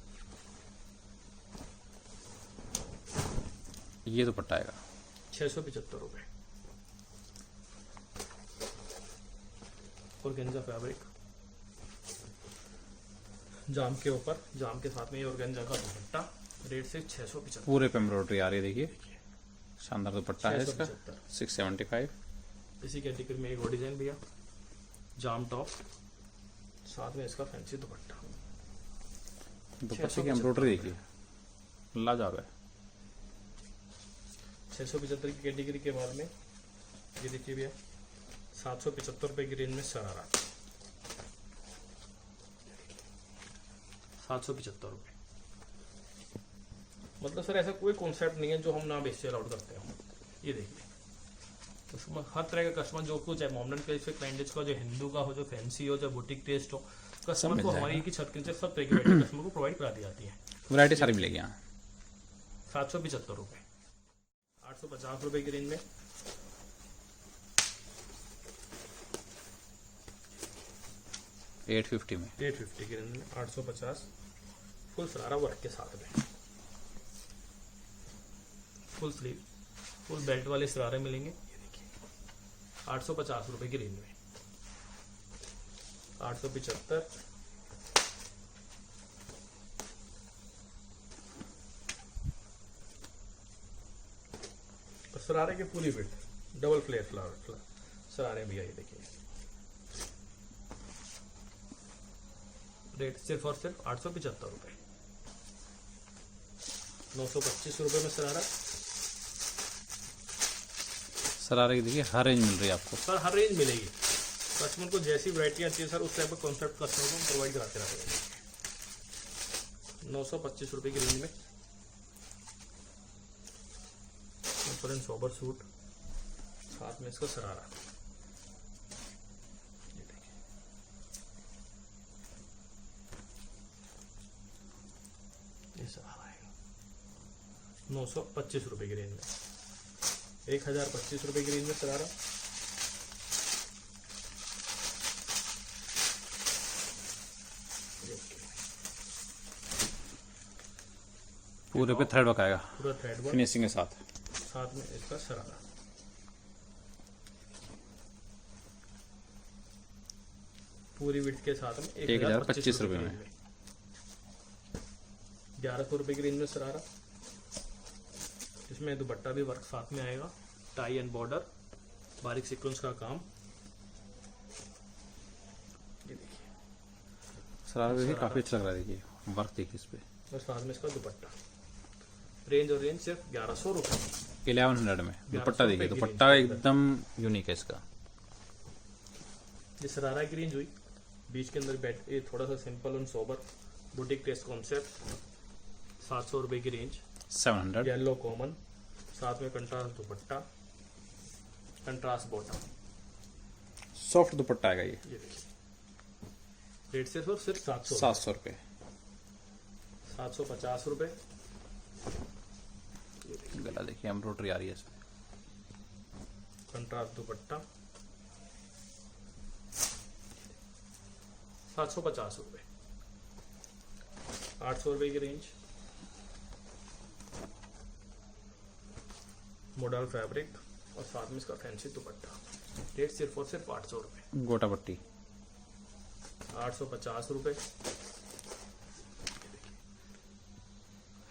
ये दुपट्टा आएगा 675 रुपये। ऑर्गेन्जा फैब्रिक, जाम के ऊपर, जाम के साथ में ये ऑर्गेन्जा का दुपट्टा। रेट से 675। पूरे पे एम्ब्रॉयडरी आ रही है। देखिए शानदार दुपट्टा है इसका। 675। 675। इसी कैटेगरी में एक और डिजाइन भैया, जाम टॉप, साथ में इसका फैंसी दुपट्टा। दुपट्टे की एम्ब्रॉयडरी देखिए, लाजवाब है। 675 की कैटेगरी के बाद में ये देखिए भैया 775 रुपए की रेंज में शरारा। 775 रुपए। मतलब सर ऐसा कोई कॉन्सेप्ट नहीं है जो हम ना बेच से अलाउड करते हो। ये देखिए कस्टमर, हर तरह का कस्टमर जो कुछ है, मॉडर्न क्लाइंट क्लाइंटेज का, जो हिंदू का हो, जो फैंसी हो, जो बुटीक टेस्ट हो, कस्टमर को हमारी की छत के नीचे सब तरह की वैरायटी कस्टमर को प्रोवाइड करा दी जाती है। वैरायटी सारी मिलेगी यहाँ। 775 रुपए। 850 रुपए की रेंज में 850 में 850 की रेंज में 850 फुल शरारा वर्क के साथ में, फुल स्लीव, फुल बेल्ट वाले शरारे मिलेंगे। ये देखिए 850 रुपए की रेंज में 875। शरारे की पूरी बिट, डबल फ्लेयर फ्लावर शरारे भी, ये देखिए रेट सिर्फ और सिर्फ 875 रुपए। 925 रुपए में शरारा। सरारे की देखिए हर रेंज मिल रही है आपको। सर हर रेंज मिलेगी, कस्टमर को जैसी वैरायटी आती है सर उस टाइप का कॉन्सेप्ट कस्टमर को प्रोवाइड कराते रहते हैं। 925 रुपए की रेंज में सोबर सूट, साथ में इसका शरारा। ये देखिए ये शरारा आएगा 925 रुपए की रेंज में। 1025 रुपए की रेंज में शरारा। पूरे पे थ्रेड वर्क आएगा पूरा थ्रेड वर्क, फिनिशिंग के साथ। साथ में इसका शरारा। पूरी विड्थ के साथ में 1025 रुपए में। 1100 रुपए की रेंज में शरारा। इसमें दुपट्टा भी वर्क साथ में आएगा, टाई एंड बॉर्डर, बारीक सीक्वेंस का काम। ये देखिए सरारा देखिए काफी अच्छा लग रहा है। देखिए वर्क देखिए इस पे। और साथ में इसका दुपट्टा। रेंज और रेंज सिर्फ 1100 रुपए। 1100 में दुपट्टा देखिए, दुपट्टा एकदम यूनिक है इसका। ये शरारा की रेंज हुई, बीच के अंदर बैठ, ये थोड़ा सा सिंपल और सोबर बुटीक टेस्ट कॉन्सेप्ट। 700 रुपए की रेंज। 700। येलो कॉमन, साथ में कंट्रास्ट दुपट्टा, कंट्रास्ट बॉटम। सॉफ्ट दुपट्टा आएगा ये। देखिए रेट से सिर्फ 700 रुपए। 750 रुपए। गला देखिए एम्ब्रॉयडरी आ रही है इसमें। कंट्रास्ट दुपट्टा 750 रुपए। 800 रुपए की रेंज। मॉडल फैब्रिक और साथ में इसका फैंसी दुपट्टा। रेट सिर्फ और सिर्फ 800 रुपए। गोटा पट्टी 850 रुपए।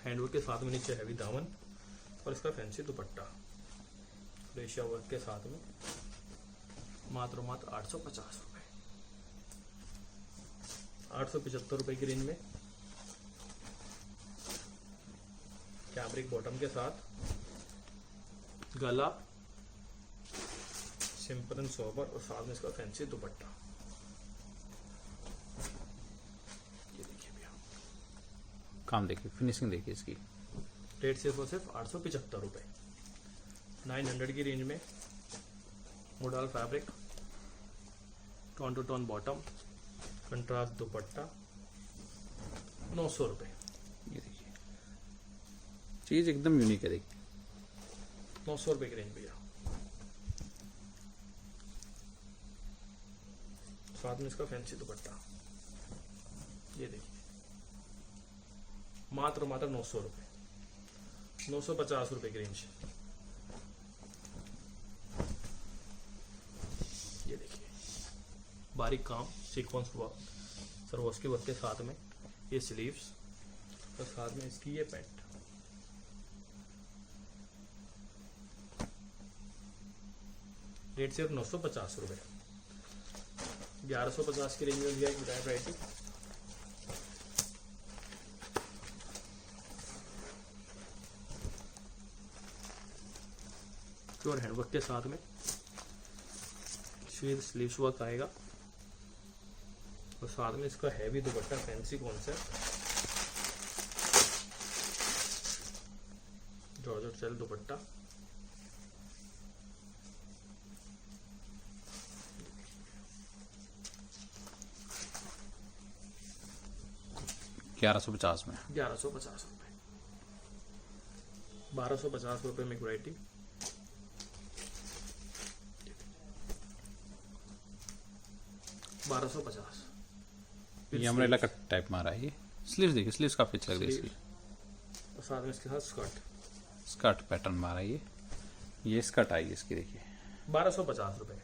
हैंडवर्क के साथ में नीचे हैवी दामन और इसका फैंसी दुपट्टा रेशिया वर्क के साथ में मात्र 850 रुपए, 875 रुपए की रेंज में कैमरिक बॉटम के साथ गला सिंपल एंड सोबर और साथ में इसका फैंसी दुपट्टा। ये देखिए भैया, काम देखिए, फिनिशिंग देखिए इसकी। रेट सिर्फ और सिर्फ 875 रुपए, 900 की रेंज में modal fabric, tone to tone bottom, contrast dupatta, 900 रुपए। ये देखिए, चीज एकदम यूनिक है। देखिए 900 रुपए की रेंज भैया, साथ में इसका फैंसी दुपट्टा। ये देखिए मात्र 900 रुपए, 950 रुपए की रेंज। ये देखिए बारीक काम सीक्वेंस वर्क सरवोस्की वर्क के साथ में ये स्लीव्स और साथ में इसकी ये पैंट। रेट सिर्फ 950 रुपए, 1150 की रेंज में दिया एक वैरायटी। प्योर हैंडवर्क के साथ में स्लीव्स वर्क आएगा और साथ में इसका हैवी दुपट्टा फैंसी कॉन्सेप्ट जॉर्जेट स्टाइल दुपट्टा। 1150 में 1150 रुपए, 1250 रुपए में एक वैरायटी। ये अम्ब्रेला का टाइप मारा है। ये स्लीव्स देखिए, स्लीव्स काफी अच्छी लग रही है इसकी, और साथ में इसके साथ स्कर्ट पैटर्न मारा है। ये स्कर्ट आई है इसकी, देखिए 1250 रुपए।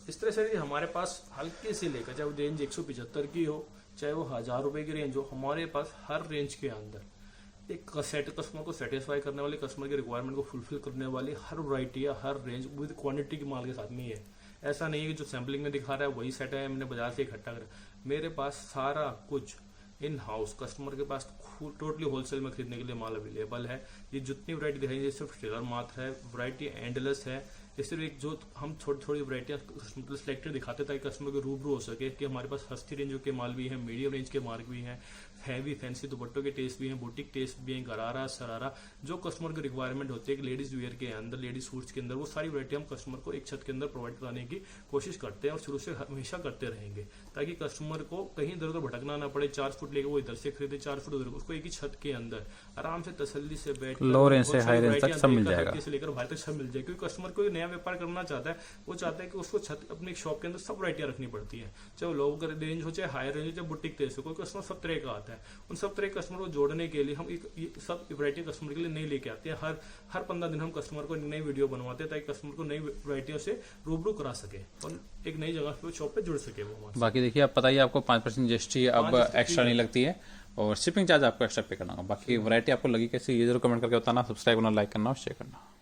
इस तरह से हमारे पास हल्के से लेकर चाहे वो रेंज 175 की हो चाहे वो 1000 रुपए की रेंज हो, हमारे पास हर रेंज के अंदर एक सेट कस्टमर को सेटिस्फाई करने वाली, कस्टमर की रिक्वायरमेंट को फुलफिल करने वाली हर वैरायटी या हर रेंज विद क्वांटिटी के माल के साथ में ही है। ऐसा नहीं है कि जो सैम्पलिंग में दिखा रहा है वही सेट है, मैंने बाजार से इकट्ठा कर। मेरे पास सारा कुछ इन हाउस कस्टमर के पास टोटली होलसेल में खरीदने के लिए माल अवेलेबल है। ये जितनी वैरायटी दिखाई ये सिर्फ ट्रेलर मात्र है, वैरायटी एंडलेस है। इस तरह एक जो हम थोड़ी वैरायटियां मतलब सिलेक्टेड दिखाते ताकि कस्टमर को रूबरू हो सके कि हमारे पास सस्ती रेंज के माल भी है, मीडियम रेंज के माल भी हैं, हैवी फैंसी दुपट्टों के टेस्ट भी हैं, बुटीक टेस्ट भी हैं, गरारा सरारा, जो कस्टमर की रिक्वायरमेंट होती है लेडीज वेयर के अंदर, लेडीज सूट्स के अंदर, वो सारी वैरायटी हम कस्टमर को एक छत के अंदर प्रोवाइड कराने की कोशिश करते हैं और शुरू से हमेशा करते रहेंगे ताकि कस्टमर को कहीं इधर उधर भटकना ना पड़े। 4 फुट लेके वो इधर से खरीदे, 4 फुट उधर, उसको एक ही छत के अंदर आराम से तसल्ली से बैठ लो रेंज से हाई रेंज तक सब मिल जाएगा, से लेकर बाहर तक सब मिल जाए। क्योंकि कस्टमर को नया व्यापार करना चाहता है, वो चाहता है कि उसको छत अपनी शॉप के अंदर सब वैरायटियां रखनी पड़ती है, चाहे वो लो रेंज हो चाहे हाई रेंज हो चाहे बुटीक टेस्ट हो। कोई कस्टमर सब तरह का आता है, उन सब तरह कस्टमर को जोड़ने के लिए हम एक सब वैरायटी कस्टमर के लिए नई लेके आते हैं। हर 15 दिन हम कस्टमर को नई वीडियो बनवाते हैं ताकि कस्टमर को नई वैरायटियों से रूबरू करा सके और एक नई जगह पे शॉप पे जुड़ सके वो। बाकी देखिए आप पता ही आपको 5% जीएसटी अब एक्स्ट्रा नहीं लगती है और शिपिंग चार्ज आपको एक्स्ट्रा पे करना होगा। बाकी वैरायटी आपको लगी कैसी ये जरूर कमेंट करके बताना, सब्सक्राइब करना, लाइक करना और शेयर करना।